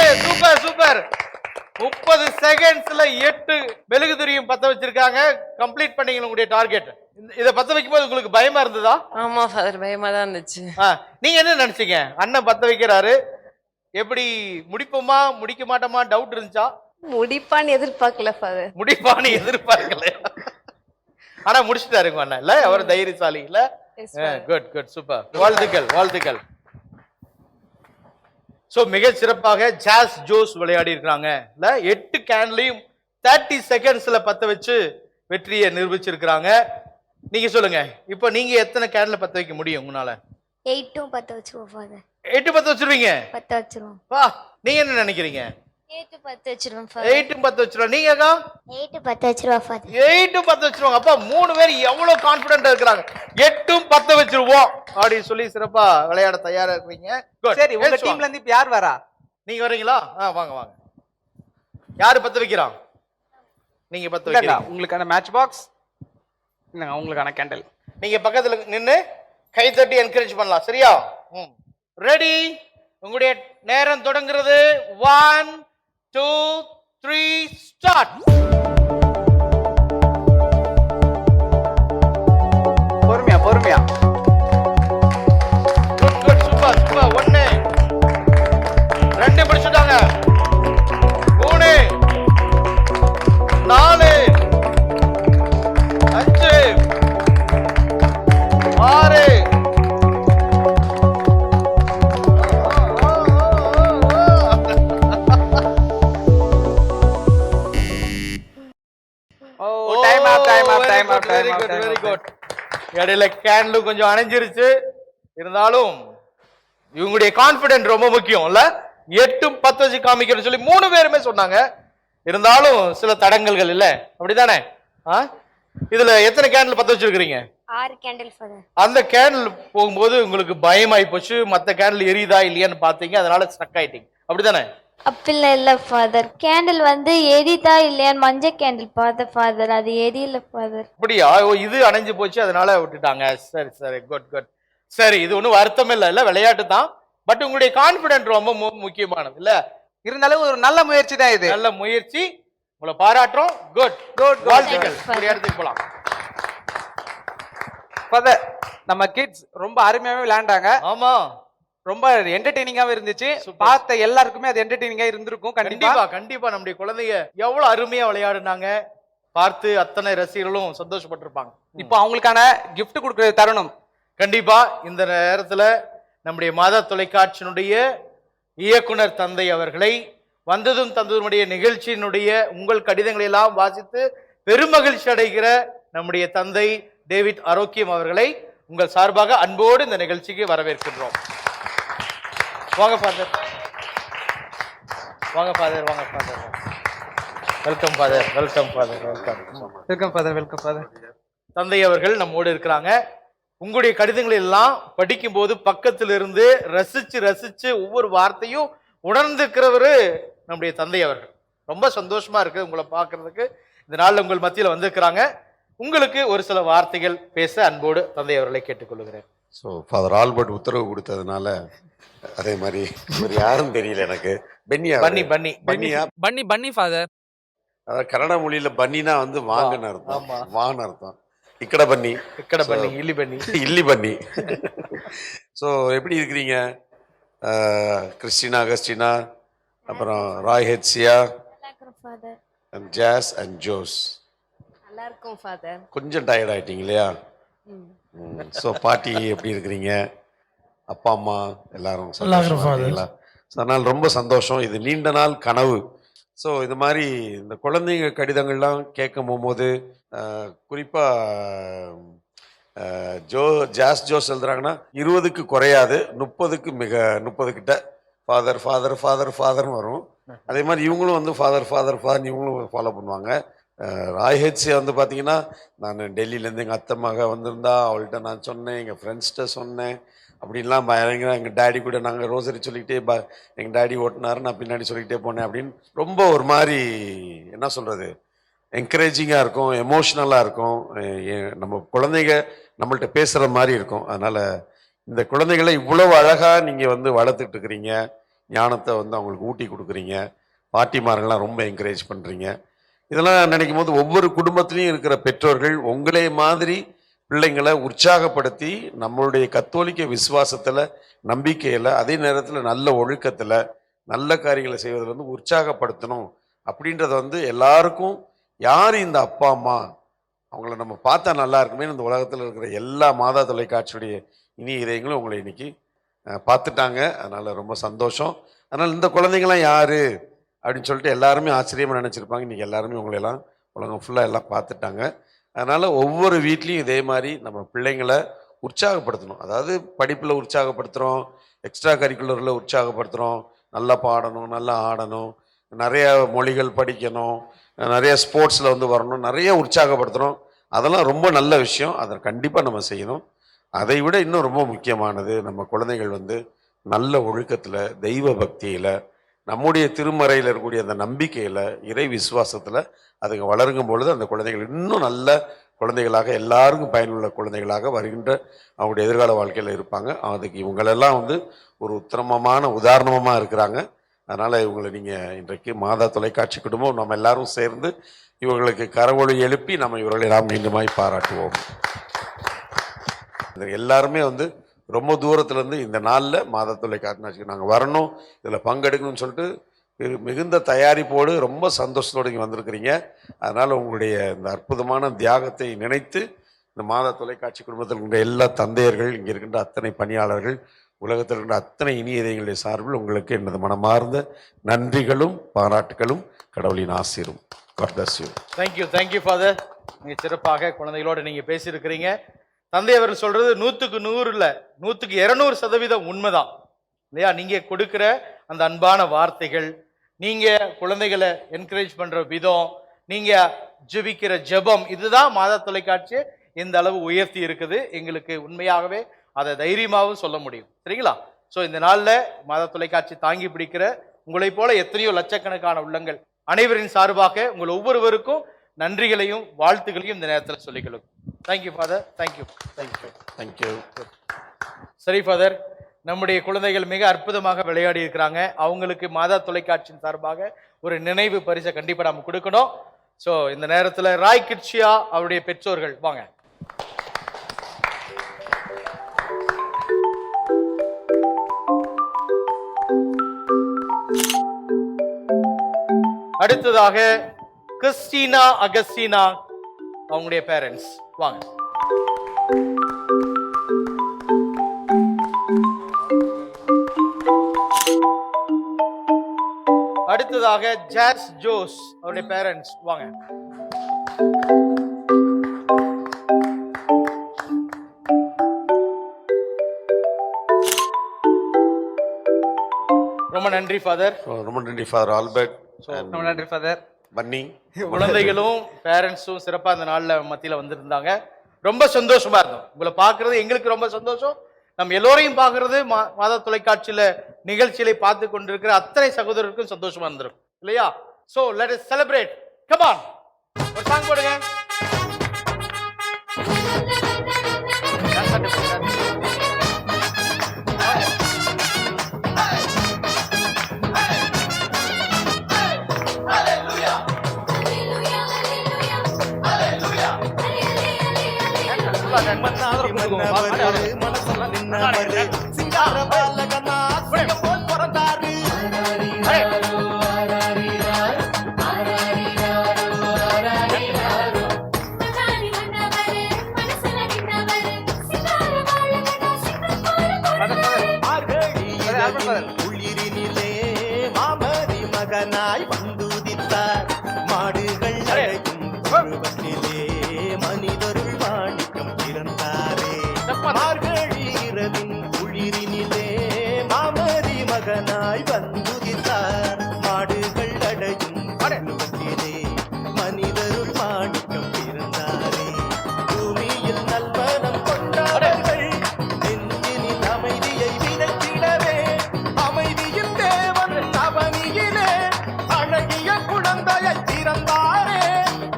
Speaker 5: மெழுகு திரியும் பத்த வச்சிருக்காங்க. கம்ப்ளீட் பண்ணீங்க உங்களுடைய டார்கெட். இதை பத்த வைக்கும்போது உங்களுக்கு பயமா இருந்ததா?
Speaker 10: ஆமா ஃபாதர், பயமா தான் இருந்துச்சு.
Speaker 5: நீங்க என்ன நினைச்சீங்க? அண்ணன் பத்த வைக்கிறாரு, எப்படி முடிப்போமா முடிக்க மாட்டோமா டவுட் இருந்துச்சா?
Speaker 10: முடிப்பான்னு எதிர்பார்க்கல ஃபாதர்.
Speaker 5: முடிப்பான்னு எதிர்பார்க்கல. ஆனா முடிச்சுட்டாருங்க அண்ணன் இல்ல? அவர் தைரியசாலி இல்ல? Good good super. வாழ்த்துக்கள் வாழ்த்துக்கள். சோ மிக சிறப்பாக ஜாஸ் ஜோஸ் விளையாடி இருக்காங்க இல்ல? 8 கேன்லையும் 30 செகண்ட்ஸ்ல பத்த வச்சு வெற்றியை நிரூபிச்சிருக்காங்க. நீங்க சொல்லுங்க, இப்போ நீங்க எத்தனை கேன்ல பத்த வைக்க முடியும் உங்களால?
Speaker 7: 8 பத்த வச்சிருவோம் ஃபாதர்.
Speaker 5: 8 பத்த வச்சிருவீங்க?
Speaker 7: பத்த வச்சிருவோம்.
Speaker 5: வா, நீங்க என்ன நினைக்கிறீங்க?
Speaker 7: 8 பத்த வச்சிருவோம் ஃபாதர்.
Speaker 5: 8 பத்த வச்சிருவோம். நீங்க அக்கா?
Speaker 7: 8 பத்த வச்சிருவோம் ஃபாதர்.
Speaker 5: 8 பத்த வச்சிருவாங்க. அப்பா 3 பேர் எவ்வளவு கான்பிடென்ட்டா இருக்காங்க. 8 பத்த வச்சிருவோம் அப்படி சொல்லி சிறப்பா விளையாட தயாரா இருக்கீங்க.
Speaker 1: சரி, உங்க டீம்ல இருந்து இப்ப யார் வரா?
Speaker 5: நீங்க வரீங்களா? வாங்க வாங்க. யாரு பத்த வைக்கிறான்? நீங்க பத்த வைக்கிறீங்க.
Speaker 1: உங்களுக்கான மேட்ச் பாக்ஸ் இல்லங்க, உங்களுக்கான கேண்டல்.
Speaker 5: நீங்க பக்கத்துல நின்னு கை தட்டி என்கரேஜ் பண்ணலாம். சரியா? ரெடி? உங்களுடைய நேரம் தொடங்குறது. 1 2 3 ஸ்டார்ட்.
Speaker 1: பொறுமையா பொறுமையா.
Speaker 5: Good good super super. 1 2 பிடிச்சிட்டாங்க. 3 4 5 6
Speaker 1: டைம் அப் டைம் அப் டைம் அப்.
Speaker 5: Very good very good. இடையில கேன்லும் கொஞ்சம் அணைஞ்சிருச்சு. இருந்தாலும் இவங்களுடைய கான்பிடென்ட் ரொம்ப முக்கியம் இல்ல? 8 10 வச்சு காமிக்கிறேன்னு சொல்லி 3 பேருமே சொன்னாங்க. இருந்தாலும் சில தடங்கல்கள் இல்ல, அப்படிதானே? இதுல எத்தனை கேண்டில் பத்த வச்சிருக்கீங்க?
Speaker 7: 6 கேண்டில் ஃபாதர்.
Speaker 5: அந்த கேண்டில் போகும்போது உங்களுக்கு பயமாயி போச்சு, மத்த கேண்டில் எரியுதா இல்லையான்னு பாத்தீங்க, அதனால ஸ்டக் ஆயிட்டீங்க, அப்படிதானே?
Speaker 7: அப்படில இல்ல ஃபாதர். கேண்டில் வந்து எரிதா இல்லையான்னு மஞ்சள் கேண்டில் பார்த்த ஃபாதர், அது எரியல ஃபாதர்.
Speaker 5: அப்படியா? இது அணைஞ்சு போச்சு அதனால விட்டுட்டாங்க. சரி சரி குட் குட். சரி, இது ஒன்றும் வருத்தம் இல்ல, விளையாட்டு தான். பட் உங்களுடைய கான்பிடென்ட் ரொம்ப முக்கியமானது இல்ல?
Speaker 1: இருந்தாலும் ஒரு நல்ல முயற்சி தான் இது.
Speaker 5: நல்ல முயற்சி, உங்களை பாராட்டுறோம். Good good. வாழ்த்துக்கள். ஒரு இடத்துக்கு போலாம்.
Speaker 1: ஃபாதர், நம்ம கிட்ஸ் ரொம்ப அருமையாவே விளையாண்டாங்க.
Speaker 5: ஆமா,
Speaker 1: ரொம்ப என்டர்டெய்னிங்காவே இருந்துச்சு. பார்த்த எல்லாருக்குமே அது என்டர்டெய்னிங்கா இருந்திருக்கும்.
Speaker 5: கண்டிப்பா கண்டிப்பா. நம்முடைய குழந்தைங்க எவ்வளவு அருமையா விளையாடுனாங்க, பார்த்து அத்தனை ரசிகர்களும் சந்தோஷப்பட்டிருப்பாங்க.
Speaker 1: இப்போ அவங்களுக்கான gift கொடுக்கிற தருணம்.
Speaker 5: கண்டிப்பா இந்த நேரத்துல நம்முடைய மாதா தொலைக்காட்சியினுடைய இயக்குனர் தந்தை அவர்களை வந்ததும் தந்ததுடைய நிகழ்ச்சியினுடைய உங்கள் கடிதங்களை எல்லாம் வாசித்து பெருமகிழ்ச்சி அடைகிற நம்முடைய தந்தை டேவிட் ஆரோக்கியம் அவர்களை உங்கள் சார்பாக அன்போடு இந்த நிகழ்ச்சிக்கு வரவேற்கின்றோம். வாங்க ஃபாதர், வாங்க ஃபாதர், வாங்க father. Welcome father, welcome father, welcome.
Speaker 1: Welcome father, welcome father.
Speaker 5: தந்தை அவர்கள் நம்மோடு இருக்கிறாங்க. உங்களுடைய கடிதங்களை எல்லாம் படிக்கும் போது பக்கத்தில் இருந்து ரசிச்சு ரசிச்சு ஒவ்வொரு வார்த்தையும் உணர்ந்துக்கிறவரு நம்முடைய தந்தை அவர்கள். ரொம்ப சந்தோஷமா இருக்கு உங்களை பார்க்கறதுக்கு. இந்த நாள்ல உங்கள் மத்தியில் வந்திருக்கிறாங்க. உங்களுக்கு ஒரு சில வார்த்தைகள் பேச அன்போடு தந்தை அவர்களை கேட்டுக்கொள்கிறேன்.
Speaker 2: ஸோ ஃபாதர் ஆல்பர்ட் உத்தரவு கொடுத்ததுனால அதே மாதிரி யாரும் தெரியல எனக்கு. பென்னியா?
Speaker 5: பன்னி பன்னி
Speaker 2: பன்னியா?
Speaker 1: பன்னி பன்னி ஃபாதர்.
Speaker 2: அதாவது கன்னட மொழியில பன்னினா வந்து வாங்கன்னு அர்த்தம், வான்னு அர்த்தம். இக்கட பன்னி,
Speaker 5: இக்கட பன்னி, இல்லி பன்னி,
Speaker 2: இல்லி பன்னி. ஸோ எப்படி இருக்கிறீங்க கிறிஸ்டினா, அகஸ்டினா, அப்புறம் ராய் ஹெட்சியா, ஜாஸ் அண்ட் ஜோஸ்?
Speaker 10: நல்லா இருக்கும் ஃபாதர்.
Speaker 2: கொஞ்சம் டயர்ட் ஆயிட்டீங்க இல்லையா? ஸோ பாட்டி எப்படி இருக்கிறீங்க? அப்பா அம்மா எல்லாரும் சந்தோஷமா? ஸோ அதனால் ரொம்ப சந்தோஷம். இது நீண்ட நாள் கனவு. ஸோ இது மாதிரி இந்த குழந்தைங்க கடிதங்கள்லாம் கேட்க போகும்போது குறிப்பாக ஜோஸ் எழுதுறாங்கன்னா 20க்கு குறையாது, 30 கிட்ட ஃபாதர் ஃபாதர் ஃபாதர் ஃபாதர்னு வரும். அதே மாதிரி இவங்களும் வந்து ஃபாதர் ஃபாதர் ஃபாதர் இவங்களும் ஃபாலோ பண்ணுவாங்க. ராய்ஹெச்சி வந்து பார்த்தீங்கன்னா, நான் டெல்லியிலேருந்து எங்கள் அத்தை மக வந்திருந்தா அவள்கிட்ட நான் சொன்னேன், எங்கள் ஃப்ரெண்ட்ஸ்கிட்ட சொன்னேன் அப்படின்லாம் பயங்கர. எங்கள் டேடி கூட நாங்கள் ரோசரி சொல்லிக்கிட்டே எங்கள் டேடி ஓட்டினாரு, நான் பின்னாடி சொல்லிக்கிட்டே போனேன் அப்படின்னு ரொம்ப ஒரு மாதிரி என்ன சொல்கிறது, என்கரேஜிங்காக இருக்கும், எமோஷ்னலாக இருக்கும். நம்ம குழந்தைங்க நம்மள்ட்ட பேசுகிற மாதிரி இருக்கும். அதனால் இந்த குழந்தைகளை இவ்வளவு அழகாக நீங்கள் வந்து வளர்த்துட்டு இருக்கிறீங்க, ஞானத்தை வந்து அவங்களுக்கு ஊட்டி கொடுக்குறீங்க, பாட்டிமார்கள்லாம் ரொம்ப என்கரேஜ் பண்ணுறீங்க. இதெல்லாம் நினைக்கும் போது ஒவ்வொரு குடும்பத்திலையும் இருக்கிற பெற்றோர்கள் உங்களே மாதிரி பிள்ளைங்களை உற்சாகப்படுத்தி நம்மளுடைய கத்தோலிக்க விசுவாசத்தில், நம்பிக்கையில், அதே நேரத்தில் நல்ல ஒழுக்கத்தில், நல்ல காரியங்களை செய்வதில் வந்து உற்சாகப்படுத்தணும் அப்படின்றத வந்து எல்லாருக்கும், யார் இந்த அப்பா அம்மா அவங்கள நம்ம பார்த்தா நல்லா இருக்குமே, இந்த உலகத்தில் இருக்கிற எல்லா மாதா தொலைக்காட்சியுடைய இனிய இதயங்களும் உங்களை இன்னைக்கு பார்த்துட்டாங்க. அதனால் ரொம்ப சந்தோஷம். அதனால் இந்த குழந்தைங்களாம் யார் அப்படின்னு சொல்லிட்டு எல்லாருமே ஆச்சரியமாக நினச்சிருப்பாங்க. இன்றைக்கி எல்லாருமே உங்களையெல்லாம் உலகம் ஃபுல்லாக எல்லாம் பார்த்துட்டாங்க. அதனால் ஒவ்வொரு வீட்லேயும் இதே மாதிரி நம்ம பிள்ளைங்களை உற்சாகப்படுத்தணும். அதாவது படிப்பில் உற்சாகப்படுத்துகிறோம், எக்ஸ்ட்ரா கரிக்குலரில் உற்சாகப்படுத்துகிறோம், நல்லா பாடணும், நல்லா ஆடணும், நிறைய மொழிகள் படிக்கணும், நிறைய ஸ்போர்ட்ஸில் வந்து வரணும், நிறைய உற்சாகப்படுத்துகிறோம். அதெல்லாம் ரொம்ப நல்ல விஷயம். அதை கண்டிப்பாக நம்ம செய்யணும். அதை விட இன்னும் ரொம்ப முக்கியமானது, நம்ம குழந்தைகள் வந்து நல்ல ஒழுக்கத்தில், தெய்வ பக்தியில், நம்முடைய திருமறையில் இருக்கக்கூடிய அந்த நம்பிக்கையில், இறை விசுவாசத்தில் அதுங்க வளருங்கும் பொழுது அந்த குழந்தைகள் இன்னும் நல்ல குழந்தைகளாக, எல்லாருக்கும் பயனுள்ள குழந்தைகளாக வருகின்ற அவங்களுடைய எதிர்கால வாழ்க்கையில் இருப்பாங்க. அதுக்கு இவங்களெல்லாம் வந்து ஒரு உத்தமமான உதாரணமாக இருக்கிறாங்க. அதனால் இவங்களை நீங்கள் இன்றைக்கு மாதா தொலைக்காட்சி குடும்பம் நம்ம எல்லாரும் சேர்ந்து இவர்களுக்கு கரவொலி எழுப்பி நம்ம இவர்களை நாம் மீண்டுமாய் பாராட்டுவோம். எல்லாருமே வந்து ரொம்ப தூரத்துலேருந்து இந்த நாளில் மாதா தொலைக்காட்சி நாங்கள் வரணும், இதில் பங்கெடுக்கணும்னு சொல்லிட்டு மிகுந்த தயாரிப்போடு ரொம்ப சந்தோஷத்தோடு இங்கே வந்திருக்கிறீங்க. அதனால் உங்களுடைய இந்த அற்புதமான தியாகத்தை நினைத்து இந்த மாதா தொலைக்காட்சி குடும்பத்தில் இருக்கின்ற எல்லா தந்தையர்கள், இங்கே இருக்கின்ற அத்தனை பணியாளர்கள், உலகத்தில் இருக்கின்ற அத்தனை இனிய இதயங்களுடைய சார்பில் உங்களுக்கு எனது மனமார்ந்த நன்றிகளும் பாராட்டுகளும் கடவுளின் ஆசீரும். God bless you.
Speaker 5: Thank you father. நீங்கள் சிறப்பாக குழந்தைகளோடு நீங்கள் பேசியிருக்கிறீங்க. தந்தை அவர்கள் சொல்றது 100க்கு 100 இல்லை, 100க்கு 200% உண்மைதான் இல்லையா? நீங்க கொடுக்குற அந்த அன்பான வார்த்தைகள், நீங்க குழந்தைகளை என்கரேஜ் பண்ற விதம், நீங்க ஜெபிக்கிற ஜெபம், இதுதான் மாதா தொலைக்காட்சியை இந்த அளவு உயர்த்தி இருக்குது. எங்களுக்கு உண்மையாகவே அதை தைரியமாகவும் சொல்ல முடியும். சரிங்களா? ஸோ இந்த நாளில் மாதா தொலைக்காட்சி தாங்கி பிடிக்கிற உங்களை போல எத்தனையோ லட்சக்கணக்கான உள்ளங்கள் அனைவரின் சார்பாக உங்கள் ஒவ்வொருவருக்கும் நன்றிகளையும் வாழ்த்துக்களையும் இந்த நேரத்தில் சொல்லிக்கொள்ளும். Thank you father. தேங்க்யூ. சரி ஃபாதர், நம்முடைய குழந்தைகள் மிக அற்புதமாக விளையாடி இருக்கிறாங்க. அவங்களுக்கு மாதா தொலைக்காட்சியின் சார்பாக ஒரு நினைவு பரிசை கண்டிப்பாக நம்ம கொடுக்கணும். ஸோ இந்த நேரத்தில் ராய் கிட்சியா அவருடைய பெற்றோர்கள் வாங்க. அடுத்ததாக கிறிஸ்டினா அகஸ்டினா அவங்களுடைய பேரண்ட்ஸ் வாங்க. அடுத்ததாக ஜாஸ் ஜோஸ் அவருடைய பேரண்ட்ஸ் வாங்க. ரொம்ப நன்றி ஃபாதர்.
Speaker 2: ரொம்ப நன்றி ஃபாதர் ஆல்பர்ட்.
Speaker 1: ரொம்ப நன்றி ஃபாதர்.
Speaker 2: பன்னி
Speaker 5: குழந்தைகளும் பேரண்ட்ஸும் சிறப்பாக அந்த நாளில் மத்தியில் வந்திருந்தாங்க. ரொம்ப சந்தோஷமா இருந்தோம் உங்களை பார்க்கறது. எங்களுக்கு ரொம்ப சந்தோஷம். நம்ம எல்லோரையும் பார்க்கறது, மாதா தொலைக்காட்சியில நிகழ்ச்சிகளை பார்த்து கொண்டிருக்கிற அத்தனை சகோதரருக்கும் சந்தோஷமா இருந்திருக்கும் இல்லையா? So let us celebrate. Come on, ஒரு சாங் போடுங்க.
Speaker 6: மனசெல்லாம் நின்னவரு சிங்கார பாலகனா சிங்கம் போல் பிறந்தாரு. உயிரினிலே மாமரி மகனாய் வந்துதித்தார். மாடுகள் அழைக்கும் பருவத்திலே மனிதருள் வாணிக்கம் பிறந்தாரே. மார்கழி இரவின் உயிரினிலே மாமரி மகனாய் வந்துதித்தார். மாடுகள் அடையும் பருவத்திலே மனிதருள் வாணிக்கம் பிறந்தாரே. பூமியில் நல்வனம் கொண்டார்கள், நெஞ்சினில் அமைதியை விதைத்திடவே. அமைதியின் தேவன் அவனியிலே அழகிய குழந்தையை பிறந்தாரே.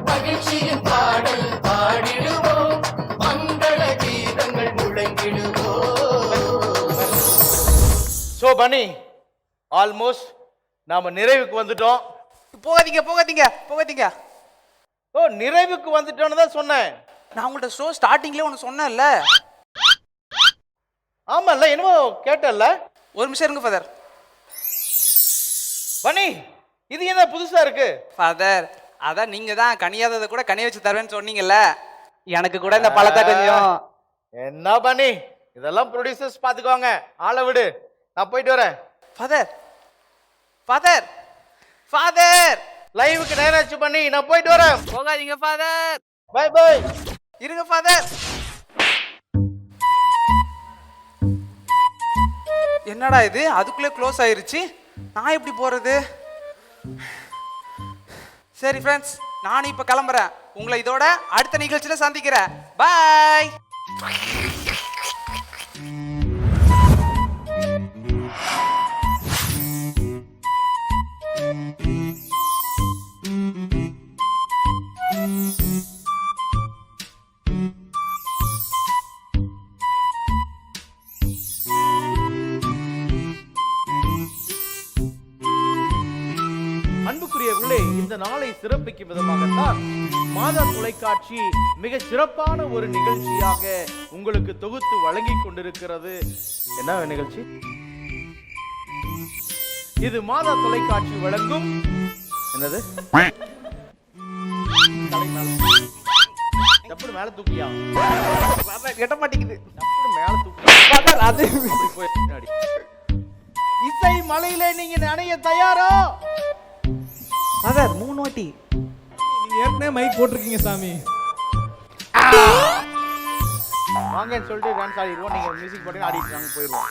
Speaker 6: மகிழ்ச்சியின் பாடல் பாடிடுவோம், மங்கள கீதங்கள் முழங்கிடுவோம்.
Speaker 5: சோ பனி, ஆல்மோஸ்ட் நாம நிறைவுக்கு வந்துட்டோம்.
Speaker 1: போகாதீங்க.
Speaker 5: ஓ, நிறைவுக்கு வந்துட்டோன்னு தான் சொன்னேன்.
Speaker 1: நான் உங்கள்ட்ட ஷோ ஸ்டார்டிங்லேயே ஒன்று சொன்னேன்ல.
Speaker 5: ஆமால்ல, என்னமோ கேட்டல்ல.
Speaker 1: ஒரு நிமிஷம் இருங்க ஃபாதர்.
Speaker 5: பனி, இது என்ன புதுசா இருக்கு?
Speaker 1: ஃபாதர், அதான் நீங்க தான் கனியாததை கூட கனி வச்சு தருவேன்னு சொன்னீங்கல்ல, எனக்கு கூட இந்த பழத்தை கொஞ்சம்.
Speaker 5: என்ன பனி, இதெல்லாம் ப்ரொடியூசர்ஸ் பாத்துக்குவாங்க, ஆளை விடு, நான் போயிட்டு வரேன்.
Speaker 1: ஃபாதர் ஃபாதர் ஃபாதர்,
Speaker 5: லைவுக்கு நேரம் ஆச்சு பண்ணி, நான் போயிட்டு வரேன்.
Speaker 1: போகாதீங்க ஃபாதர்.
Speaker 5: Bye bye.
Speaker 1: இருங்க ஃபாதர். என்னடா இது, அதுக்குள்ளே க்ளோஸ் ஆயிருச்சு, நான் எப்படி போறது? சரி ஃப்ரெண்ட்ஸ், நானும் இப்போ கிளம்புறேன். உங்களை இதோட அடுத்த நிகழ்ச்சியில் சந்திக்கிறேன். பாய்.
Speaker 5: அன்புக்குரியவர்களே, இந்த நாளை சிறப்பிக்கும் விதமாகத்தான் மாதா தொலைக்காட்சி மிக சிறப்பான ஒரு நிகழ்ச்சியாக உங்களுக்கு தொகுத்து வழங்கி கொண்டிருக்கிறது. என்ன நிகழ்ச்சி இது? மாதா தொலைக்காட்சி வழங்கும் என்னது? எப்படி மேல தூக்கியா?
Speaker 1: கெட்ட மாட்டேங்குது.
Speaker 5: எப்படி மேல தூக்கியா? அது போய் பின்னாடி. இசை மலையில நீங்க நனைய தயாரா?
Speaker 1: ஃபாதர் 3 வாட்டி.
Speaker 6: நீங்க ஏற்கனவே மைக் போட்டிருக்கீங்க சாமி.
Speaker 5: வாங்கன்னு சொல்லிட்டு டான்ஸ் ஆடிடுவோம். நீங்க மியூசிக் போட்டு ஆடிட்டு வாங்க, போயிடுவோம்.